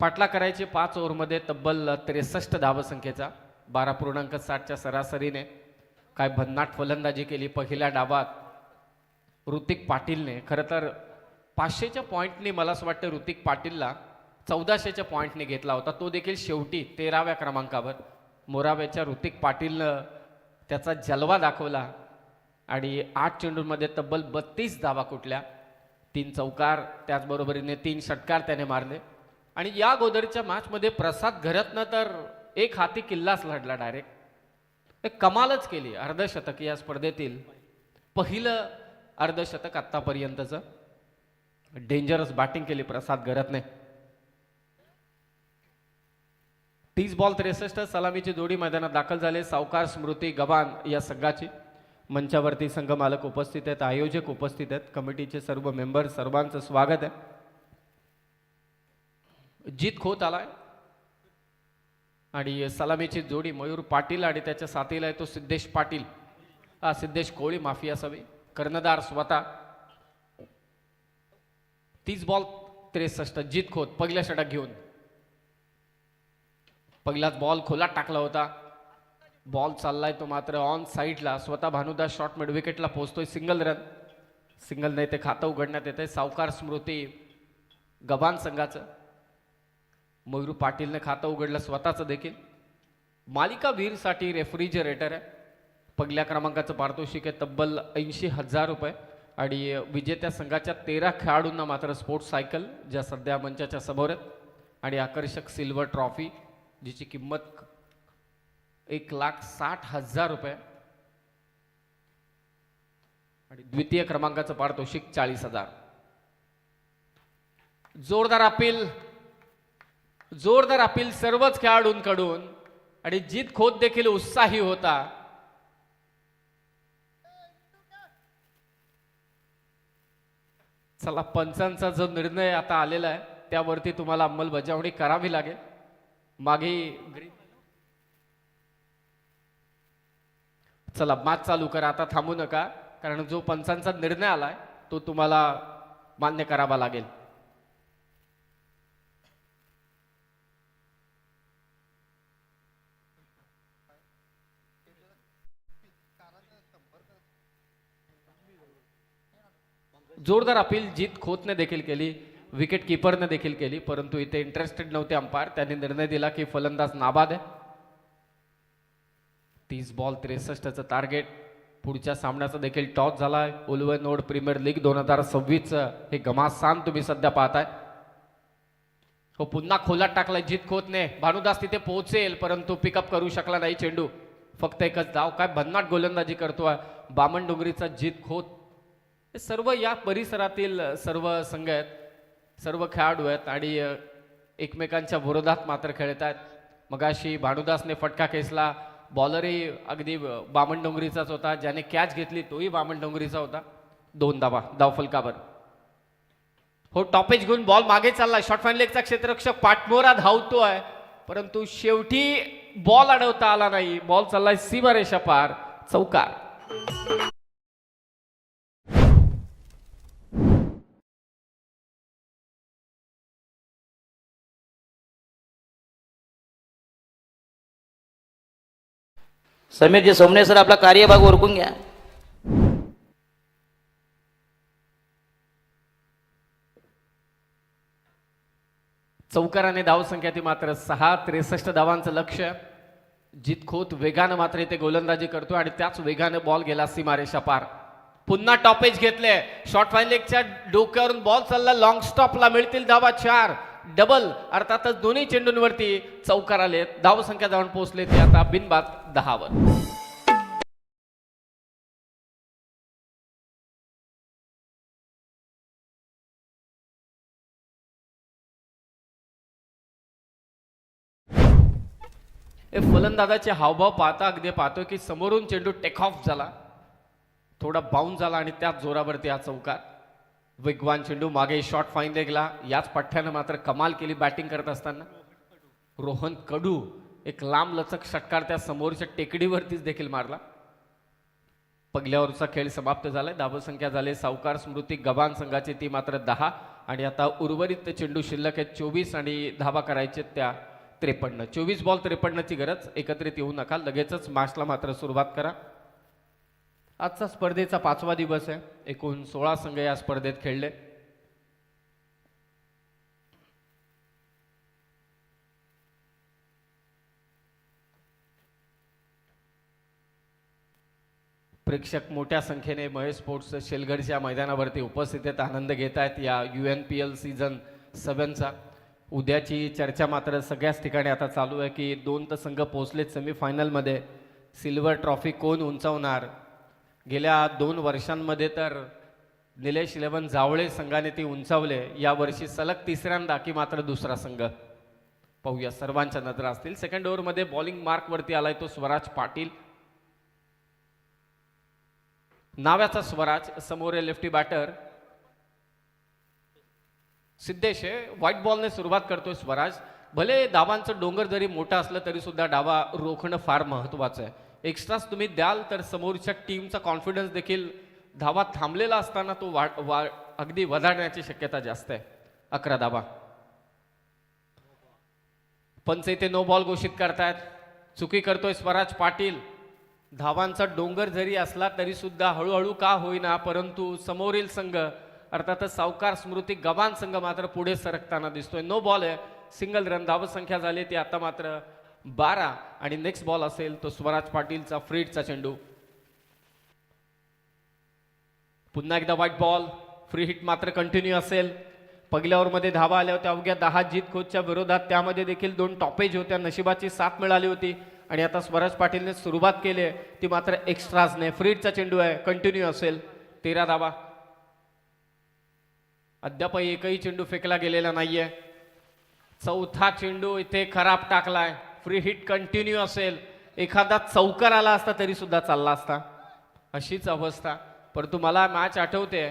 पाटला करायचे 5 ओव्हरमध्ये तब्बल 63 धावसंख्येचा 12.60च्या सरासरीने काय भन्नाट फलंदाजी केली. पहिल्या डावात ऋतिक पाटीलने खरं तर 500च्या पॉईंटने मला असं वाटतं ऋतिक पाटीलला 1400च्या पॉईंटने घेतला होता. तो देखील शेवटी 13व्या क्रमांकावर मोराव्याच्या ऋतिक पाटीलनं त्याचा जलवा दाखवला आणि 8 चेंडूंमध्ये तब्बल 32 धावा कुठल्या, 3 चौकार त्याचबरोबरीने 3 षटकार त्याने मारले. आणि या अगोदरच्या मॅचमध्ये प्रसाद घरतनं तर एक हाती किल्लाच लढला डायरेक्ट. एक कमालच केली. अर्धशतक या स्पर्धेतील पहिलं अर्धशतक आत्तापर्यंतचं. डेंजरस बॅटिंग केली प्रसाद घरतने. 30 बॉल 63 सलामीची जोडी मैदानात दाखल झाले. सावकार स्मृती गव्हाण या संघाची. मंचावरती संघ मालक उपस्थित आहेत, आयोजक उपस्थित आहेत, कमिटीचे सर्व मेंबर, सर्वांचं स्वागत आहे. जीत खोत आलाय आणि सलामीची जोडी मयूर पाटील आणि त्याच्या साथीला आहे तो सिद्धेश पाटील, सिद्धेश कोळी माफी असावी. कर्णधार स्वतः. 30 बॉल 63 जीत खोत पहिल्या षटक घेऊन. पहिलाच बॉल खोलात टाकला होता. बॉल चाललाय तो मात्र ऑन साईडला. स्वतः भानुदास शॉर्ट मिड विकेटला पोहोचतोय. Single run. सिंगल नाही ते खातं उघडण्यात येते सावकार स्मृती गव्हाण संघाचं. मयूर पाटीलने खातं उघडलं स्वतःचं देखील. मालिका वीरसाठी रेफ्रिजरेटर आहे. पहिल्या क्रमांकाचं पारितोषिक आहे तब्बल 80,000 रुपये आणि विजेत्या संघाच्या 13 खेळाडूंना मात्र स्पोर्ट्स सायकल ज्या सध्या मंचाच्या समोर आहेत आणि आकर्षक सिल्वर ट्रॉफी जिची किंमत 1,60,000 रुपये आणि द्वितीय क्रमांकाचं पारितोषिक 40,000. जोरदार अपील जोरदार अपील सर्वच खेळाडूंकडून आणि जीत खोत देखील उत्साही होता. चला, पंचांचा जो निर्णय आता आलेला आहे त्यावरती तुम्हाला अंमलबजावणी करावी लागेल. मागे चला, मॅच चालू करा, आता थांबू नका, कारण जो पंचांचा निर्णय आलाय तो तुम्हाला मान्य करावा लागेल. जोरदार अपील जीत खोतने देखील केली, विकेट किपरने देखील केली, परंतु इथे इंटरेस्टेड नव्हते अंपायर. त्यांनी निर्णय दिला की फलंदाज नाबाद आहे. 30 बॉल 63चं टार्गेट. पुढच्या सामन्याचा देखील टॉस झालाय. उल्वेनोड प्रीमियर लीग 2026चं हे घमासान तुम्ही सध्या पाहताय. हो, पुन्हा खोलात टाकलाय जीत खोतने. भानुदास तिथे पोहोचेल परंतु पिकअप करू शकला नाही चेंडू. फक्त एकच धाव. काय भन्नाट गोलंदाजी करतोय बामणडोंगरीचा जीत खोत. हे सर्व या परिसरातील सर्व संघ आहेत, सर्व खेळाडू आहेत आणि एकमेकांच्या विरोधात मात्र खेळत आहेत. मगाशी भानुदासने फटका खेचला. बॉलरही अगदी बामणडोंगरीचाच होता. ज्याने कॅच घेतली तोही बामणडोंगरीचा होता. 2 धावा धावफलकावर. हो, टॉपेज घेऊन बॉल मागे चाललाय. शॉर्ट फाईन लेगचा क्षेत्ररक्षक पाठमोरा धावतोय परंतु शेवटी बॉल अडवता आला नाही. बॉल चाललाय सीमारेषा पार. चौकार. समीरजी सोमणे सर, आपला कार्यभाग ओळखून घ्या. चौकाराने धावसंख्या ती मात्र 6. 63 धावांचं लक्ष्य. जीत खोत वेगानं मात्र इथे गोलंदाजी करतो आणि त्याच वेगाने बॉल गेला सीमारेषा पार. पुन्हा टॉपेज घेतले. शॉर्ट फाईन लेगच्या डोक्यावरून बॉल चालला लॉंग स्टॉपला. मिळतील धावा 4. डबल, अर्थातच दोन्ही चेंडूंवरती चौकार आले. धावसंख्या जाऊन पोहोचले ते आता बिनबाद 10 वर. फलंदाजाचे हावभाव पाहता अगदी पाहतोय की समोरून चेंडू टेक ऑफ झाला, थोडा बाउन्स झाला आणि त्याच जोरावरती हा चौकार. वेगवान चेंडू मागे शॉर्ट फाईन लेगला. याच पठ्ठ्यानं मात्र कमाल केली बॅटिंग करत असताना. रोहन कडू एक लांब लचक षटकार त्या समोरच्या टेकडीवरतीच देखील मारला. पहिल्यावरचा खेळ समाप्त झालाय. धावसंख्या झाले सावकार स्मृती गव्हाण संघाची ती मात्र 10 आणि आता उर्वरित चेंडू शिल्लक आहेत 24 आणि धावा करायचे त्या 53. 24 बॉल 53ची गरज. एकत्रित येऊ नका, लगेचच मॅचला मात्र सुरुवात करा. आजचा स्पर्धेचा 5वा दिवस आहे. एकूण 16 संघ या स्पर्धेत खेळले. प्रेक्षक मोठ्या संख्येने महेश स्पोर्ट्स शेलगडच्या मैदानावरती उपस्थित आहेत, आनंद घेत आहेत या UNPL सीझन 7चा. उद्याची चर्चा मात्र सगळ्याच ठिकाणी आता चालू आहे की 2 तर संघ पोहोचलेत सेमीफायनलमध्ये. सिल्वर ट्रॉफी कोण उंचावणार? गेल्या 2 वर्षांमध्ये तर निलेश 11 जावळे संघाने ती उंचावले. यावर्षी सलग तिसऱ्यांदा की मात्र दुसरा संघ. पाहूया, सर्वांच्या नजरा असतील. सेकंड ओव्हरमध्ये बॉलिंग मार्कवरती आलाय तो स्वराज पाटील. नाव्याचा स्वराज. समोर लेफ्टी बॅटर सिद्धेश आहे. व्हाईट बॉलने सुरुवात करतोय स्वराज. भले धावांचं डोंगर जरी मोठा असलं तरी सुद्धा डावा रोखणं फार महत्वाचं आहे. एक्स्ट्राच तुम्ही द्याल तर समोरच्या टीमचा कॉन्फिडन्स देखील धावा थांबलेला असताना तो अगदी वधारण्याची शक्यता जास्त आहे. 11 धावा. पंच इथे नो बॉल घोषित करतायत. चुकी करतोय स्वराज पाटील. धावांचा डोंगर जरी असला तरी सुद्धा हळूहळू का होईना परंतु समोरील संघ अर्थातच सावकार स्मृती गव्हाण संघ मात्र पुढे सरकताना दिसतोय. नो बॉल आहे. Single run. धावसंख्या झाली ती आता मात्र 12 आणि नेक्स्ट बॉल असेल तो स्वराज पाटीलचा फ्रीडचा चेंडू. पुन्हा एकदा व्हाईट बॉल. फ्री हिट मात्र कंटिन्यू असेल. पहिल्या ओव्हरमध्ये धावा आल्या होत्या अवघ्या 10 जीत खोतच्या विरोधात. त्यामध्ये देखील 2 टॉपेज होत्या. नशिबाची साथ मिळाली होती आणि आता स्वराज पाटीलने सुरुवात केली ती मात्र एक्स्ट्राजने. फ्रीडचा चेंडू आहे. कंटिन्यू असेल. 13 धावा. अद्यापही एकही चेंडू फेकला गेलेला नाहीये. चौथा चेंडू इथे खराब टाकलाय. फ्री हिट कंटिन्यू असेल, एखादा चौकार आला असता तरी सुद्धा चालला असता, अशीच अवस्था. परंतु मला मॅच आठवते,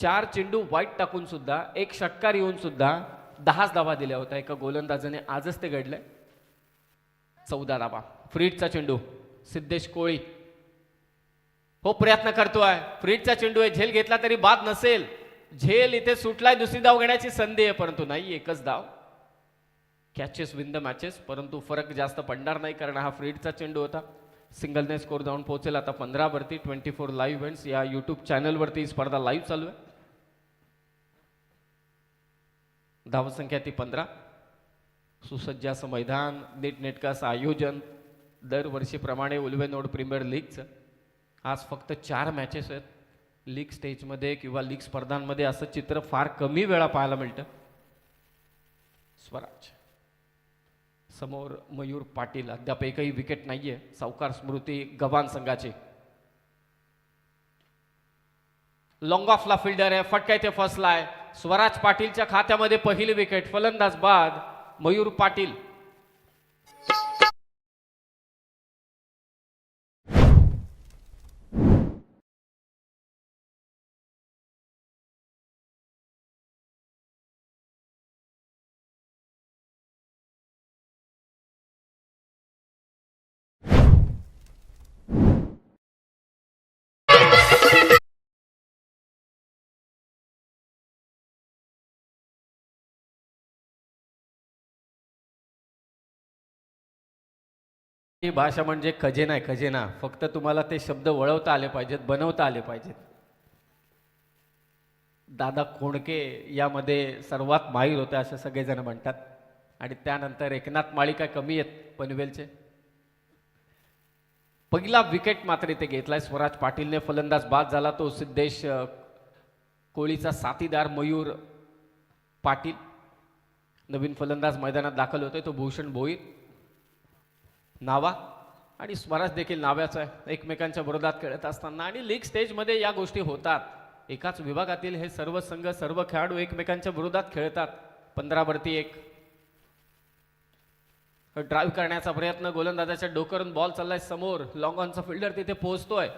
4 चेंडू वाईट टाकून सुद्धा, एक षटकार येऊन सुद्धा 10 धावा दिल्या होत्या एका गोलंदाजाने. आजच ते घडलंय. 14 धावा. फ्रीडचा चेंडू, सिद्धेश कोळी हो प्रयत्न करतोय. फ्रीडचा चेंडू आहे, झेल घेतला तरी बाद नसेल. झेल इथे सुटलाय, दुसरी धाव घेण्याची संधी आहे, परंतु नाही, एकच धाव. कॅचेस विन द मॅचेस, परंतु फरक जास्त पडणार नाही कारण हा फ्रीडचा चेंडू होता. सिंगलने स्कोर जाऊन पोहोचेल आता 15 वरती. 24 लाईव्ह इव्हेंट्स या यूट्यूब चॅनलवरती स्पर्धा लाईव्ह चालू आहे. धावसंख्या ती 15. सुसज्ज असं मैदान, नीटनेटकं असं आयोजन, दरवर्षीप्रमाणे उल्वेनोड प्रीमियर लीगचं. आज फक्त 4 मॅचेस आहेत लीग स्टेजमध्ये किंवा लीग स्पर्धांमध्ये. असं चित्र फार कमी वेळा पाहायला मिळतं. स्वराज समोर मयूर पाटील, अद्याप एकही विकेट नाहीये सावकार स्मृती गव्हाण संघाची. लॉंग ऑफला फिल्डर आहे, फटका इथे फसलाय. स्वराज पाटीलच्या खात्यामध्ये पहिली विकेट. फलंदाज बाद मयूर पाटील. ही भाषा म्हणजे खजिना आहे, खजिना. फक्त तुम्हाला ते शब्द वळवता आले पाहिजेत, बनवता आले पाहिजेत. दादा खोडके यामध्ये सर्वात माहीर होते असे सगळेजण म्हणतात. आणि त्यानंतर एकनाथ माळी काय कमी आहेत पनवेलचे. पहिला विकेट मात्र इथे घेतलाय स्वराज पाटीलने. फलंदाज बाद झाला तो सिद्धेश कोळीचा साथीदार मयूर पाटील. नवीन फलंदाज मैदानात दाखल होतोय तो भूषण भोईर. नावा आणि स्वराज देखील नाव्याचा आहे. एकमेकांच्या विरोधात खेळत असताना आणि लीग स्टेजमध्ये या गोष्टी होतात. एकाच विभागातील हे सर्व संघ, सर्व खेळाडू एकमेकांच्या विरोधात खेळतात. 15 वरती 1. ड्राईव्ह करण्याचा प्रयत्न, गोलंदाजाच्या डोक्यावरून बॉल चाललाय समोर. लॉंग ऑनचा फिल्डर तिथे पोहोचतोय.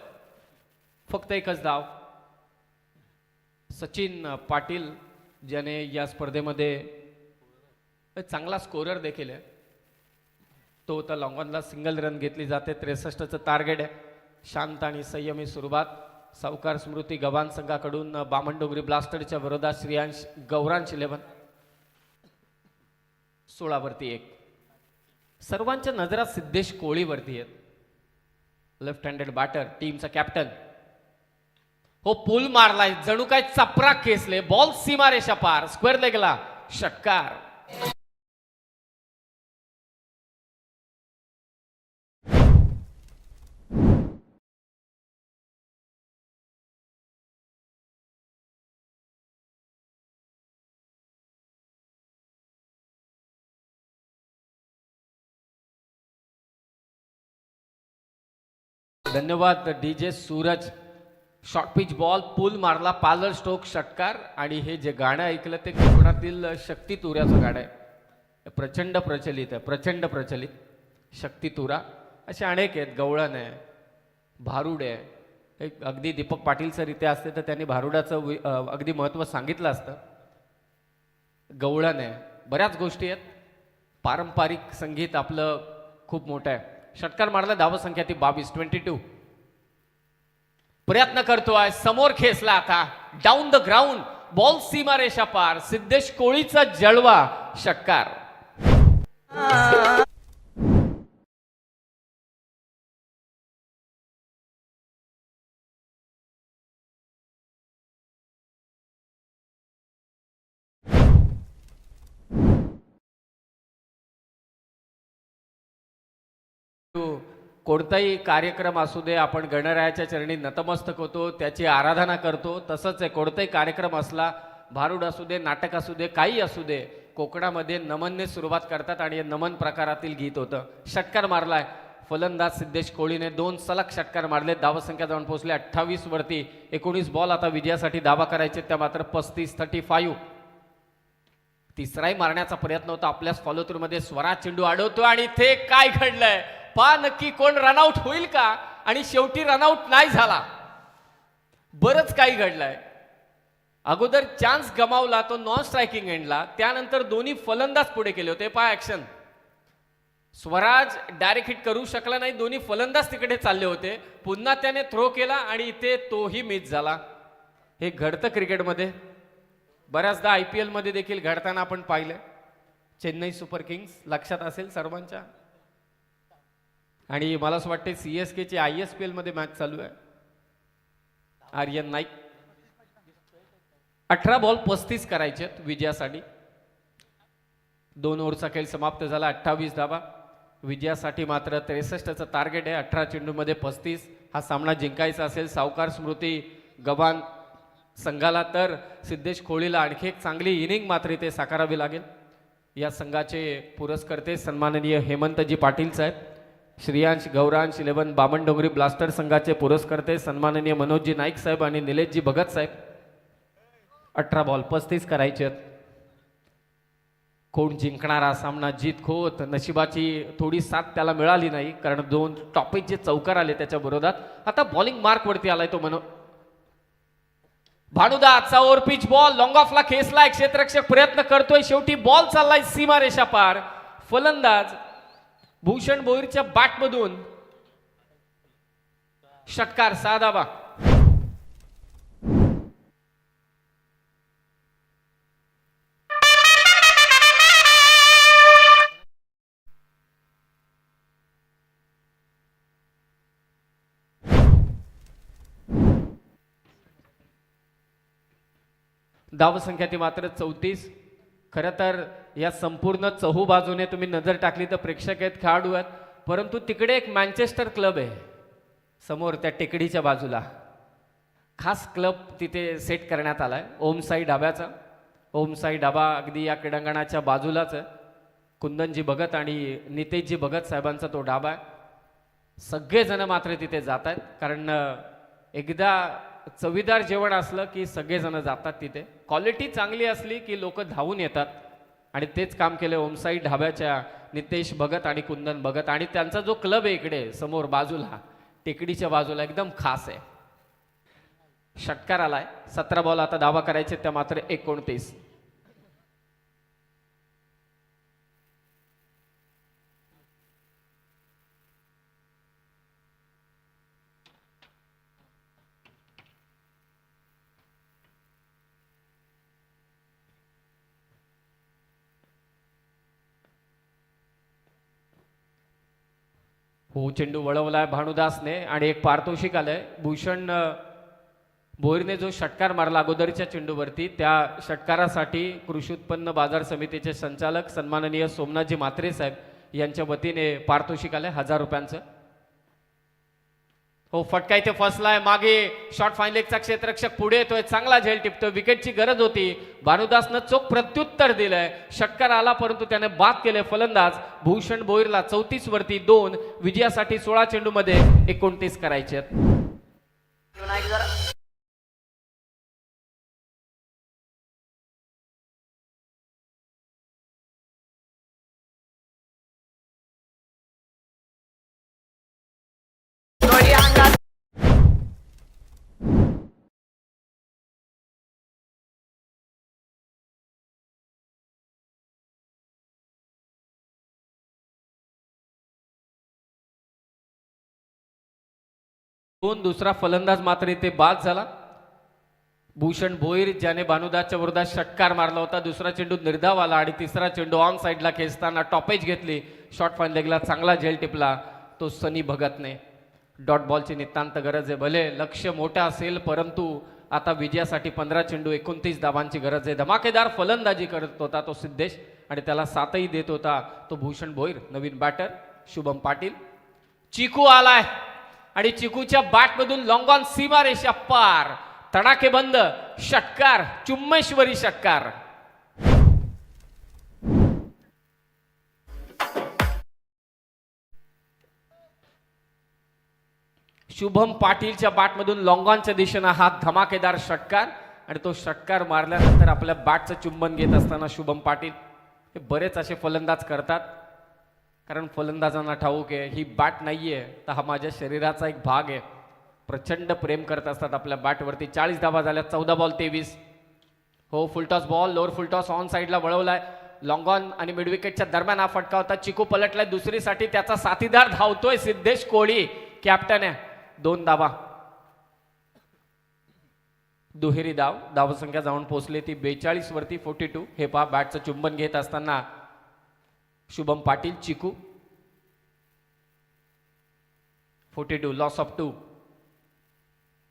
फक्त एकच धाव. सचिन पाटील ज्याने या स्पर्धेमध्ये चांगला स्कोरर देखील आहे, तो होता. लॉंगॉनला सिंगल रन घेतली जाते. 63चं टार्गेट आहे. शांत आणि संयमी सुरुवात. सावकार स्मृती गव्हाण संघाकडून बामणडोंगरी ब्लास्टरच्या विरोधात श्रेयांश गौरांश 11. 16 वरती 1. सर्वांच्या नजरा सिद्धेश कोळीवरती आहेत. लेफ्ट हँडेड बॅटर, टीमचा कॅप्टन. हो पूल मारलाय, जणू काय चपराक खेचले. बॉल सीमारेषा पार, स्क्वेअर लेगला षटकार. धन्यवाद DJ Suraj. Short pitch ball, pull मारला, पालर स्ट्रोक षटकार. आणि हे जे गाणं ऐकलं ते कोकणातील शक्ती तुऱ्याचं गाणं आहे. प्रचंड प्रचलित आहे, प्रचंड प्रचलित. शक्ती तुरा असे अनेक आहेत. गवळण आहे, भारुड आहे. एक अगदी दीपक पाटील सर इथे असते तर त्यांनी भारुडाचं अगदी महत्त्व सांगितलं असतं. गवळण आहे, बऱ्याच गोष्टी आहेत. पारंपरिक संगीत आपलं खूप मोठं आहे. षटकार मारला, धावसंख्या ती 22. 22. प्रयत्न करतोय, समोर खेचला आता. डाऊन द ग्राउंड, बॉल सीमारेषा पार. सिद्धेश कोळीचा जळवा षटकार. कोणताही कार्यक्रम असू दे, आपण गणरायाच्या चरणी नतमस्तक होतो, त्याची आराधना करतो. तसंच आहे, कोणताही कार्यक्रम असला, भारुड असू दे, नाटक असू दे, काही असू दे, कोकणामध्ये नमनने सुरुवात करतात आणि नमन प्रकारातील गीत होतं. षटकार मारलाय, फलंदाज सिद्धेश कोळीने 2 सलग षटकार मारले. धावसंख्या जाऊन पोहोचले 28 वरती. 19 बॉल आता विजयासाठी दावा करायचे, त्या मात्र 35-35. तिसराही मारण्याचा प्रयत्न होता. आपल्याच फॉलो थ्रू मध्ये स्वराज चेंडू अडवतो आणि इथे काय घडलंय पा, नक्की कोण रनआउट होईल का? आणि शेवटी रनआउट नाही झाला. बरंच काही घडलंय. अगोदर चान्स गमावला तो नॉन स्ट्रायकिंग एंडला, त्यानंतर दोन्ही फलंदाज पुढे केले होते. पा ऍक्शन. स्वराज डायरेक्ट हिट करू शकला नाही, दोन्ही फलंदाज तिकडे चालले होते. पुन्हा त्याने थ्रो केला आणि इथे तोही मिस झाला. हे घडतं क्रिकेटमध्ये, बऱ्याचदा IPL मध्ये देखील घडताना आपण पाहिलं. चेन्नई सुपर किंग्स लक्षात असेल सर्वांच्या. आणि मला असं वाटते CSK ची ISPL मध्ये मॅच चालू आहे. आर्यन नाईक. 18 बॉल 35 करायचे विजयासाठी. 2 ओव्हरचा खेळ समाप्त झाला. 28 धावा. विजयासाठी मात्र 63चं टार्गेट आहे. 18 चेंडूमध्ये 35. हा सामना जिंकायचा असेल सावकार स्मृती गव्हाण संघाला, तर सिद्धेश कोळीला आणखी एक चांगली इनिंग मात्र इथे साकारावी लागेल. या संघाचे पुरस्कर्ते सन्माननीय हेमंतजी पाटील साहेब. श्रेयांश गौरांश 11 बामणडोंगरी ब्लास्टर संघाचे पुरस्कर्ते सन्माननीय मनोजजी नाईक साहेब आणि निलेशजी भगत साहेब. 18 बॉल 35 करायचे. कोण जिंकणारा सामना? जीत खोत. नशिबाची थोडी साथ त्याला मिळाली नाही, कारण 2 टॉपिक जे चौकार आले त्याच्या विरोधात. आता बॉलिंग मार्क वरती आलाय तो भानुदा. आजचा ओव्हर पिच बॉल लॉंग ऑफला खेचलाय. क्षेत्ररक्षक प्रयत्न करतोय, शेवटी बॉल चाललाय सीमारेषा पार. फलंदाज भूषण भोईरच्या बॅटमधून षटकार. 6 धावा. धावसंख्या ती मात्र 34. खरं तर या संपूर्ण चहू बाजूने तुम्ही नजर टाकली तर प्रेक्षक आहेत, खेळाडू आहेत, परंतु तिकडे एक मँचेस्टर क्लब आहे समोर त्या टेकडीच्या बाजूला. खास क्लब तिथे सेट करण्यात आलाय ओमसाई ढाब्याचा. ओमसाई ढाबा अगदी या क्रीडांगणाच्या बाजूलाच आहे. कुंदनजी भगत आणि नितेशजी भगत साहेबांचा तो ढाबा आहे. सगळेजण मात्र तिथे जात आहेत, कारण एकदा चवीदार जेवण असलं की सगळेजण जातात तिथे. क्वालिटी चांगली असली की लोक धावून येतात, आणि तेच काम केलं ओमसाई ढाब्याच्या नितेश भगत आणि कुंदन भगत. आणि त्यांचा जो क्लब आहे इकडे समोर बाजूला टेकडीच्या बाजूला एकदम खास आहे. षटकार आलाय. 17 बॉल आता धावा करायचे, त्या मात्र 29. हो, चेंडू वळवलाय भानुदासने आणि एक पारितोषिक आलंय. भूषण भोईरने जो षटकार मारला अगोदरच्या चेंडूवरती, त्या षटकारासाठी कृषी उत्पन्न बाजार समितीचे संचालक सन्माननीय सोमनाथजी म्हात्रे साहेब यांच्या वतीने पारितोषिक आलंय 1000 रुपयांचं. हो, फटका इथे फसलाय. मागे शॉर्ट फाईन लेगचा क्षेत्ररक्षक पुढे येतोय, चांगला झेल टिपतोय. विकेटची गरज होती. भानुदासनं चोख प्रत्युत्तर दिलंय. षटकार आला परंतु त्याने बाद केले फलंदाज भूषण भोईरला. 34 वरती 2. विजयासाठी 16 चेंडूमध्ये 29 करायचे. दुसरा फलंदाज मात्र इथे बाद झाला. भूषण भोईर ज्याने भानुदासच्या विरोधात षटकार मारला होता. दुसरा चेंडू निर्धाव आला आणि तिसरा चेंडू ऑन साईडला खेचताना टॉपेज घेतली. शॉर्ट फाईन लेगला चांगला झेल टिपला तो सनी भगतने. डॉट बॉलची नितांत गरज आहे. भले लक्ष मोठा असेल परंतु आता विजयासाठी 15 चेंडू 29 धावांची गरज आहे. धमाकेदार फलंदाजी करत होता तो सिद्धेश आणि त्याला 7ही देत होता तो भूषण भोईर. नवीन बॅटर शुभम पाटील. चिकू आलाय आणि चिकूच्या बॅटमधून लॉंग ऑन सीमारेषा पार. तडाखेबंद षटकार, चुम्मेश्वरी षटकार. शुभम पाटीलच्या बॅटमधून लॉंगॉनच्या दिशेनं हा धमाकेदार षटकार आणि तो षटकार मारल्यानंतर आपल्या बॅटचं चुंबन घेत असताना शुभम पाटील हे बरेच असे फलंदाज करतात, कारण फलंदाजांना ठाऊक आहे ही बॅट नाहीये तर हा माझ्या शरीराचा एक भाग आहे. प्रचंड प्रेम करत असतात आपल्या बॅटवरती. 40 धावा झाल्या, 14 बॉल 23. हो, full toss ball, lower full toss on साईडला वळवलाय. लॉंगॉन आणि मिड विकेटच्या दरम्यान हा फटका होता. चिकू पलटलाय दुसरीसाठी, त्याचा साथीदार धावतोय. सिद्धेश कोळी कॅप्टन आहे. 2 धावा, दुहेरी धाव. धावसंख्या जाऊन पोहोचली ती 42 वरती 42. हे पहा बॅटचं चुंबन घेत असताना शुभम पाटील, चिकू. 42, लॉस ऑफ 2.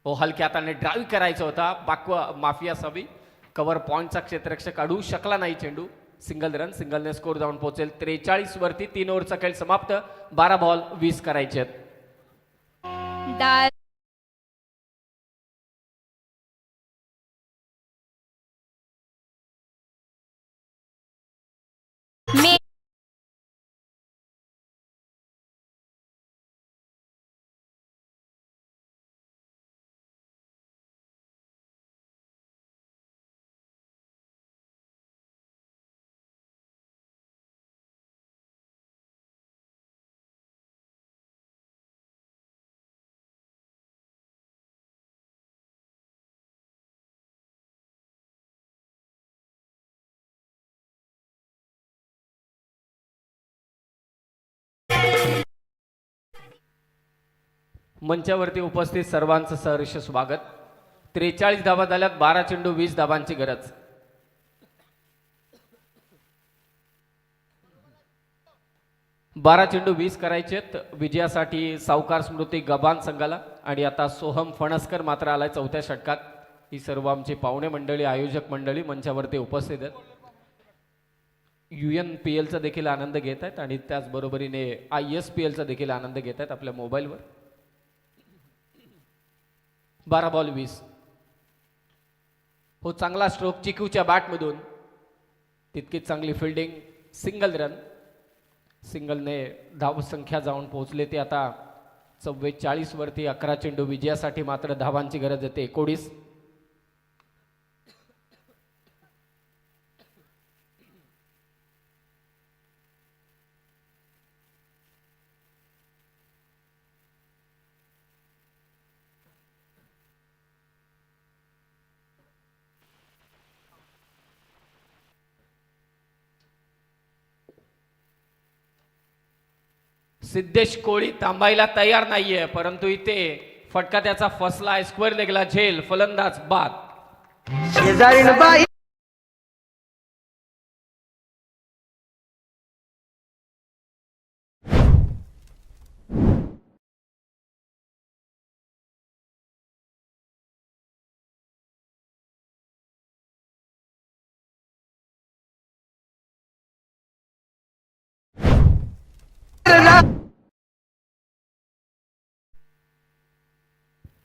हो, हलक्या हाताने ड्राईव्ह करायचा होता. माफिया सवी कव्हर पॉइंटचा क्षेत्ररक्षक अडवू शकला नाही चेंडू. सिंगल रन, सिंगलने स्कोर जाऊन पोहोचेल 43 वरती. 3 ओव्हरचा खेळ समाप्त. 12 बॉल 20 करायचे आहेत. मंचावरती उपस्थित सर्वांचं सहर्ष स्वागत. 43 धावा झाल्यात, 12 चेंडू 20 धावांची गरज. बारा चेंडू 20 करायचेत विजयासाठी सावकार स्मृती गबान संघाला. आणि आता सोहम फणसकर मात्र आलाय 4थ्या षटकात. ही सर्व आमची पाहुणे मंडळी, आयोजक मंडळी मंचावरती उपस्थित आहेत. UNPLचा देखील आनंद घेत आहेत आणि त्याचबरोबरीने ISPLचा देखील आनंद घेत आहेत आपल्या मोबाईलवर. 12 बॉल 20. हो, चांगला स्ट्रोक चिकूच्या बॅटमधून, तितकीच चांगली फिल्डिंग. सिंगल रन, सिंगलने धावसंख्या जाऊन पोहोचले ते आता 44 वरती. 11 चेंडू विजयासाठी मात्र धावांची गरज येते 19. सिद्धेश कोळी थांबायला तयार नाहीये, परंतु इथे फटका त्याचा फसला. स्क्वेअर लेगला झेल, फलंदाज बाद. शेजारी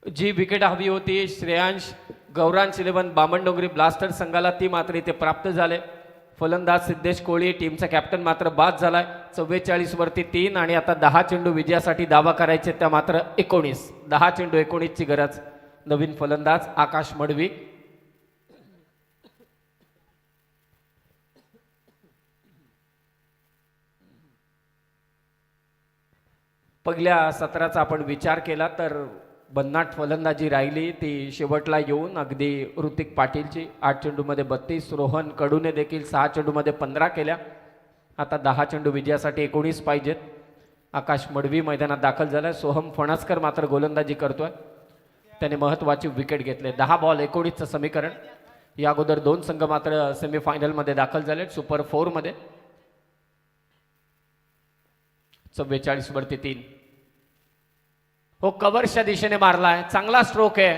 'जी विकेट हवी होती श्रेयांश गौरांश 11 बामणडोंगरी ब्लास्टर संघाला, ती मात्र इथे प्राप्त झाले. फलंदाज सिद्धेश कोळी, टीमचा कॅप्टन मात्र बाद झालाय. 44 वरती 3 आणि आता 10 चेंडू विजयासाठी दावा करायचे, त्या मात्र 19. 10 चेंडू 19 ची गरज. नवीन फलंदाज आकाश मडवी. पहिल्या सत्राचा आपण विचार केला तर भन्नाट फलंदाजी राहिली ती शेवटला येऊन अगदी ऋतिक पाटीलची. 8 चेंडूमध्ये 32. रोहन कडूने देखील 6 चेंडूमध्ये 15 केल्या. आता 10 चेंडू विजयासाठी 19 पाहिजेत. आकाश मडवी मैदानात दाखल झालाय. सोहम फणसकर मात्र गोलंदाजी करतोय. त्याने महत्वाची विकेट घेतले. 10 बॉल 19चं समीकरण. या अगोदर 2 संघ मात्र सेमीफायनलमध्ये दाखल झालेत सुपर 4 मध्ये. 44 वरती 3. हो, कव्हरच्या दिशेने मारलाय, चांगला स्ट्रोक आहे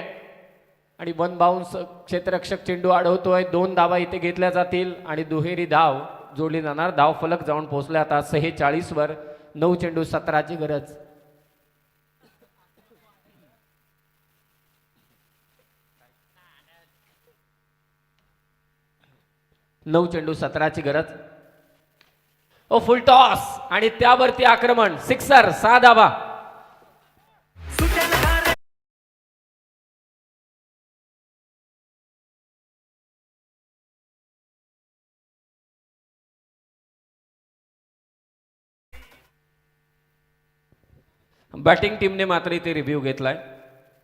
आणि 1 बाउन्स. क्षेत्ररक्षक चेंडू अडवतोय. 2 धावा इथे घेतल्या जातील आणि दुहेरी धाव जोडली जाणार. धाव फलक जाऊन पोहोचला आता 46 वर. 9 चेंडू 17 ची गरज. नऊ चेंडू 17 ची गरज. ओ, फुल टॉस आणि त्यावरती आक्रमण. सिक्सर. 6 धावा. बॅटिंग टीमने मात्र इथे रिव्ह्यू घेतलाय.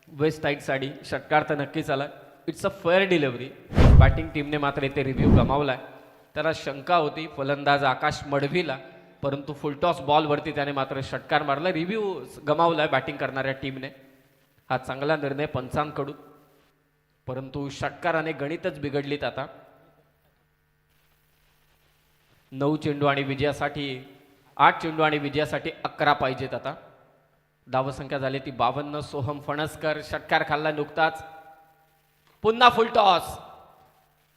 वेस्ट साईड साठी षटकार तर नक्कीच आला. It's a fair delivery. Batting टीमने मात्र इथे रिव्ह्यू गमावलाय. त्याला शंका होती फलंदाज आकाश मडवीला, परंतु फुलटॉस बॉलवरती त्याने मात्र षटकार मारला. रिव्ह्यू गमावलाय बॅटिंग करणाऱ्या टीमने. हा चांगला निर्णय पंचांकडून, परंतु षटकाराने गणितच बिघडलीत. आता 9 चेंडू आणि विजयासाठी 8 चेंडू आणि विजयासाठी 11 पाहिजेत. आता धावसंख्या झाली ती 52. सोहम फणसकर षटकार खाल्ला नुकताच. पुन्हा फुलटॉस.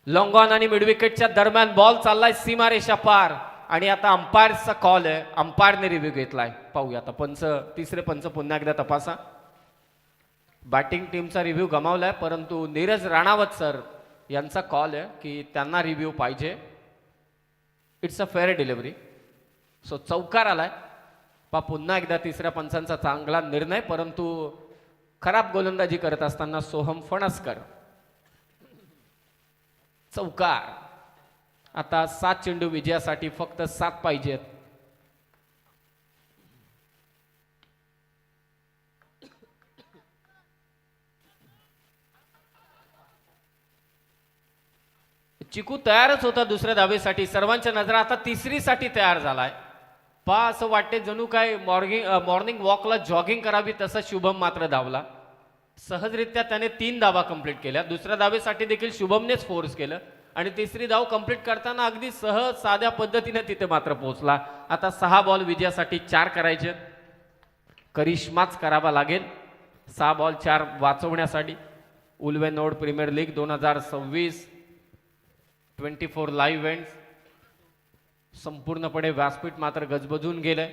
लॉंग ऑन आणि मिड विकेटच्या दरम्यान बॉल चाललाय सीमारेषा पार आणि आता अंपायरचा कॉल आहे. अंपायरने रिव्ह्यू घेतलाय. पाहूया आता पंच, तिसरे पंच पुन्हा एकदा तपासा. बॅटिंग टीमचा रिव्ह्यू गमावलाय, परंतु नीरज राणावत सर यांचा कॉल आहे की त्यांना रिव्ह्यू पाहिजे. It's a fair delivery. So चौकार आलाय. पुन्हा एकदा तिसऱ्या पंचांचा चांगला निर्णय, परंतु खराब गोलंदाजी करत असताना सोहम फणसकर. चौकार. आता 7 चेंडू विजयासाठी फक्त 7 पाहिजेत. चिकू तयारच होता दुसऱ्या धावेसाठी. सर्वांच्या नजरा आता तिसरीसाठी तयार झालाय. असं वाटते जणू काय मॉर्निंग वॉकला जॉगिंग करावी तसा शुभम मात्र धावला. सहजरित्या त्याने 3 धावा कंप्लीट केल्या. दुसऱ्या धावेसाठी देखील शुभमनेच फोर्स केलं आणि तिसरी धाव कंप्लीट करताना अगदी सहज साध्या पद्धतीने तिथे मात्र पोहोचला. आता 6 बॉल विजयासाठी 4 करायचे. करिश्माच करावा लागेल 6 बॉल 4 वाचवण्यासाठी. उल्वेनोड प्रीमियर लीग 2026 24 लाईव्ह इव्हेंट्स. संपूर्णपणे व्यासपीठ मात्र गजबजून गेलंय.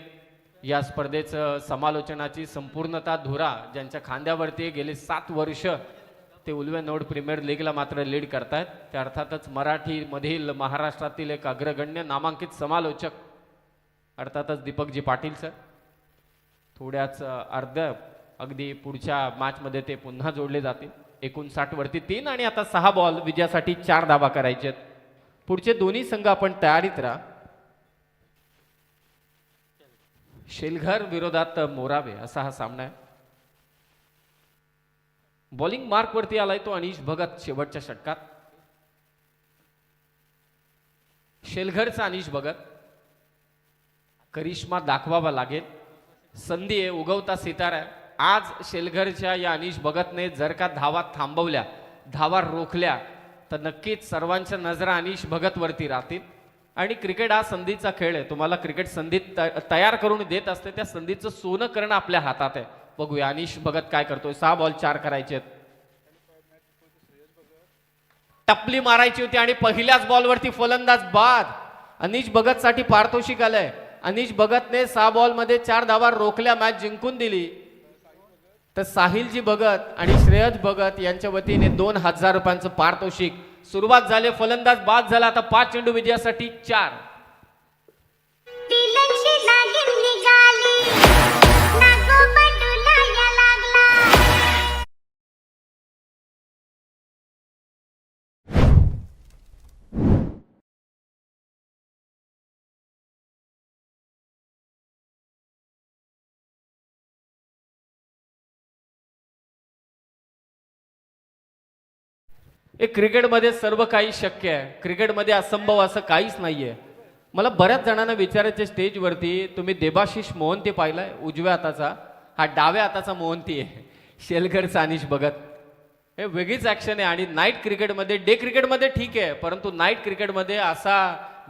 या स्पर्धेचं समालोचनाची संपूर्णता धुरा ज्यांच्या खांद्यावरती गेली 7 वर्ष ते उल्वेनोड प्रीमियर लीगला मात्र लीड करतायत. त्या अर्थातच मराठीमधील महाराष्ट्रातील एक अग्रगण्य नामांकित समालोचक अर्थातच दीपकजी पाटील सर. थोड्याच अगदी पुढच्या मॅचमध्ये ते पुन्हा जोडले जातील. 59 वरती 3 आणि आता 6 बॉल विजयासाठी 4 धावा करायचे. पुढचे दोन्ही संघ आपण तयारीत राहा. शेलघर विरोधात मोरावे असा हा सामना आहे. बॉलिंग मार्क वरती आलाय तो अनिश भगत शेवटच्या षटकात. शेलघरचा अनिश भगत. करिश्मा दाखवावा लागेल. संधी आहे, उगवता सितारा आहे. आज शेलघरच्या या अनिश भगतने जर का धावा थांबवल्या, धावा रोखल्या तर नक्कीच सर्वांच्या नजरा अनिश भगत वरती राहतील. आणि क्रिकेट हा संधीचा खेळ आहे. तुम्हाला क्रिकेट संधी तयार करून देत असते. त्या संधीचं सोनं करणं आपल्या हातात आहे. बघूया अनिश भगत काय करतोय. 6 बॉल 4 करायचे. टपली मारायची होती आणि पहिल्याच बॉलवरती फलंदाज बाद. अनिश भगत साठी पारितोषिक आलंय. अनिश भगतने 6 बॉलमध्ये 4 धावा रोखल्या, मॅच जिंकून दिली. तर साहिलजी भगत आणि श्रेयस भगत यांच्या वतीने 2000 रुपयांचं पारितोषिक. सुरुवात झाली, फलंदाज बाद झाला. आता 5 चेंडू विजयासाठी 4. क्रिकेटमध्ये सर्व काही शक्य आहे. क्रिकेटमध्ये असंभव असं काहीच नाहीये. मला बऱ्याच जणांना विचारायचे स्टेजवरती, तुम्ही देबाशिष मोहंती पाहिलाय उजव्या हाताचा, हा डाव्या हाताचा मोहंती आहे. शेलघरचा अनिश भगत. हे वेगळीच ऍक्शन आहे. आणि नाईट क्रिकेटमध्ये, डे क्रिकेटमध्ये ठीक आहे, परंतु नाईट क्रिकेटमध्ये असा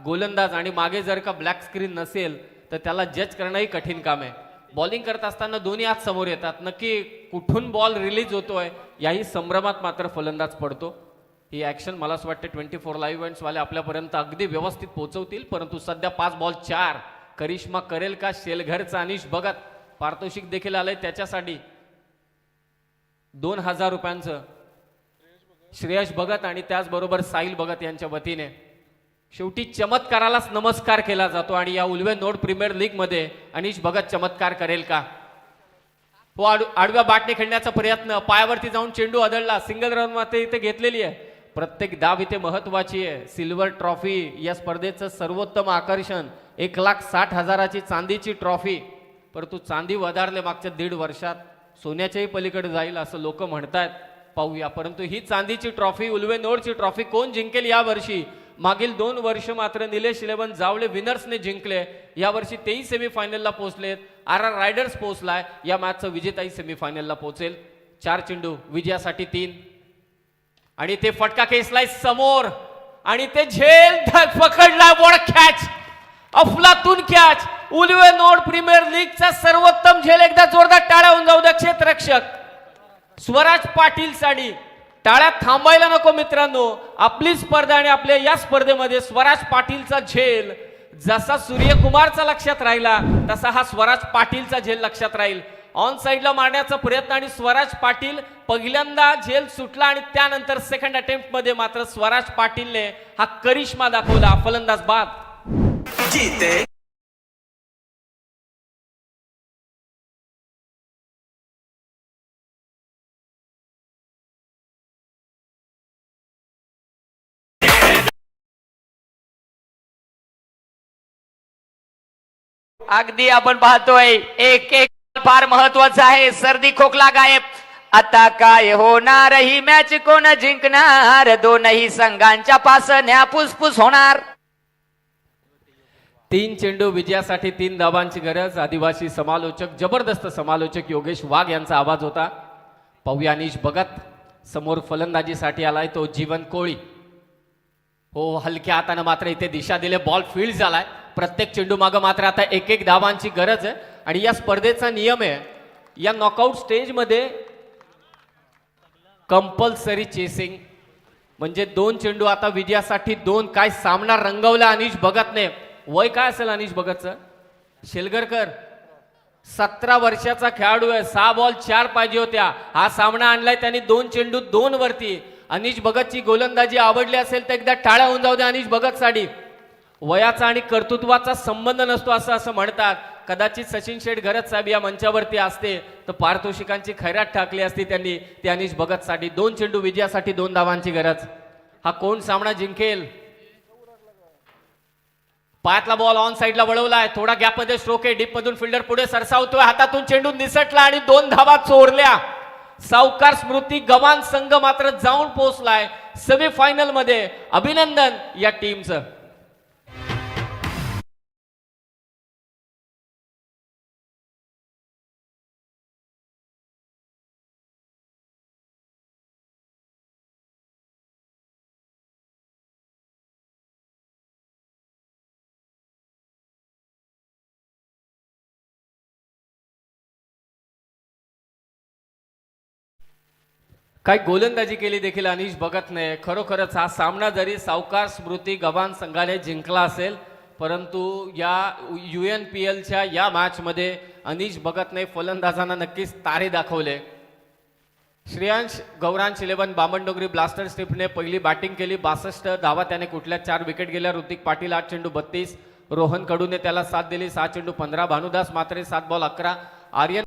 गोलंदाज आणि मागे जर का ब्लॅक स्क्रीन नसेल तर त्याला जज करणंही कठीण काम आहे. बॉलिंग करत असताना दोन्ही हात समोर येतात. नक्की कुठून बॉल रिलीज होतोय याही संभ्रमात मात्र फलंदाज पडतो. ही ऍक्शन मला असं वाटतं 24 लाईव्ह इव्हेंट्स वाले आपल्यापर्यंत अगदी व्यवस्थित पोहोचवतील. परंतु सध्या 5 बॉल 4 करिश्मा करेल का शेलघरचा अनिश भगत. पारितोषिक देखील आलंय त्याच्यासाठी 2000 रुपयांचं श्रेयस भगत आणि त्याचबरोबर साहिल भगत यांच्या वतीने. शेवटी चमत्कारालाच नमस्कार केला जातो आणि या उल्वेनोड प्रीमियर लीग मध्ये अनिश भगत चमत्कार करेल का. हो, आडव्या बॅटने खेळण्याचा प्रयत्न, पायावरती जाऊन चेंडू आदळला. सिंगल रन मात्र इथे घेतलेली आहे. प्रत्येक धाव इथे महत्वाची आहे. सिल्वर ट्रॉफी या स्पर्धेचं सर्वोत्तम आकर्षण, 1,60,000ची चांदीची ट्रॉफी. परंतु चांदी वधारले मागच्या 1.5 वर्षात, सोन्याच्याही पलीकडे जाईल असं लोक म्हणतायत. पाहूया. परंतु ही चांदीची ट्रॉफी, उल्वे नोडची ट्रॉफी कोण जिंकेल या वर्षी? मागील 2 वर्ष मात्र निलेश 11 जावळे विनर्सने जिंकले. यावर्षी तेही सेमीफायनलला पोहोचलेत. RR riders पोहोचलाय. या मॅचचं विजेताही सेमीफायनलला पोहोचेल. 4 चेंडू विजयासाठी 3 आणि ते फटका खेचलाय समोर आणि ते झेल पकडलाय. बोर्ड कॅच, अफलातून कॅच. उल्वे नोड प्रीमियर लीगचा सर्वोत्तम झेल. एकदा जोरदार टाळ्या होऊन जाऊ द्या क्षेत्ररक्षक स्वराज पाटील साठी. टाळ्या थांबायला नको मित्रांनो. आपली स्पर्धा आणि आपल्या या स्पर्धेमध्ये स्वराज पाटीलचा झेल जसा सूर्यकुमारचा लक्षात राहिला तसा हा स्वराज पाटीलचा झेल लक्षात राहील. ऑन साइडला मारण्याचा प्रयत्न आणि स्वराज पाटील पहिल्यांदा झेल सुटला आणि त्यानंतर सेकंड अटेम्प्ट मध्ये मात्र स्वराज पाटीलने हा करिश्मा दाखवला. फलंदाज बाद. अगदी आपण पाहतोय एक एक फार महत्वाचा आहे. सर्दी खोकला गायब. आता काय होणार ही मॅच कोण जिंकणार? दोनही संघांच्या पासण्या फुसफुस होणार. 3 चेंडू विजयासाठी 3 धावांची गरज. आदिवासी समालोचक, जबरदस्त समालोचक योगेश वाघ यांचा आवाज होता. पाहूया अनिश भगत समोर फलंदाजीसाठी आलाय तो जीवन कोळी. हो, हलक्या हाताने मात्र इथे दिशा दिले. बॉल फील्ड झालाय. प्रत्येक चेंडू मागं मात्र आता 1-1 धावांची गरज आहे. आणि या स्पर्धेचा नियम आहे, या नॉकआउट स्टेजमध्ये कंपल्सरी चेसिंग म्हणजे 2 चेंडू आता विजयासाठी 2. काय सामना रंगवला अनिश भगतने. वय काय असेल अनिश भगतचं? शेलगरकर 17 वर्षाचा खेळाडू आहे. 6 बॉल 4 पाहिजे होत्या. हा सामना आणलाय त्यांनी 2 चेंडू 2 वरती. अनिश भगतची गोलंदाजी आवडली असेल तर एकदा टाळ्या होऊन जाऊ द्या अनिश भगतसाठी. वयाचा आणि कर्तृत्वाचा संबंध नसतो असं म्हणतात. कदाचित सचिन शेठ घरत साहेब या मंचावरती असते तर पारितोषिकांची खैरात टाकली असती त्यांनी. ते अनिश भगतसाठी 2 चेंडू विजयासाठी 2 धावांची गरज. हा कोण सामना जिंकेल? पायातला बॉल ऑन साइडला वळवलाय. थोडा गॅप मध्ये स्ट्रोक आहे. डीप मधून फिल्डर पुढे सरसावतोय. हातातून चेंडू निसटला आणि 2 धावा चोरल्या. सावकार स्मृती गव्हाण संघ मात्र जाऊन पोहोचलाय सेमीफायनल मध्ये. अभिनंदन या टीमचं. काय गोलंदाजी केली देखील अनिश भगतने. खरोखरच हा सामना जरी सावकार स्मृती गव्हाण संघाने जिंकला असेल परंतु या UNPLच्या या मॅचमध्ये अनिश भगतने फलंदाजांना नक्कीच तारे दाखवले. श्रेयांश गौरांश 11 बामणडोंगरी ब्लास्टर्स टीमने पहिली बॅटिंग केली. 62 धावा त्याने कुठल्या 4 विकेट गेल्या. ऋतिक पाटील 8 चेंडू 32. रोहन कडूने त्याला साथ दिली. 6 चेंडू 15. भानुदास मात्रे 7 बॉल 11. आर्यन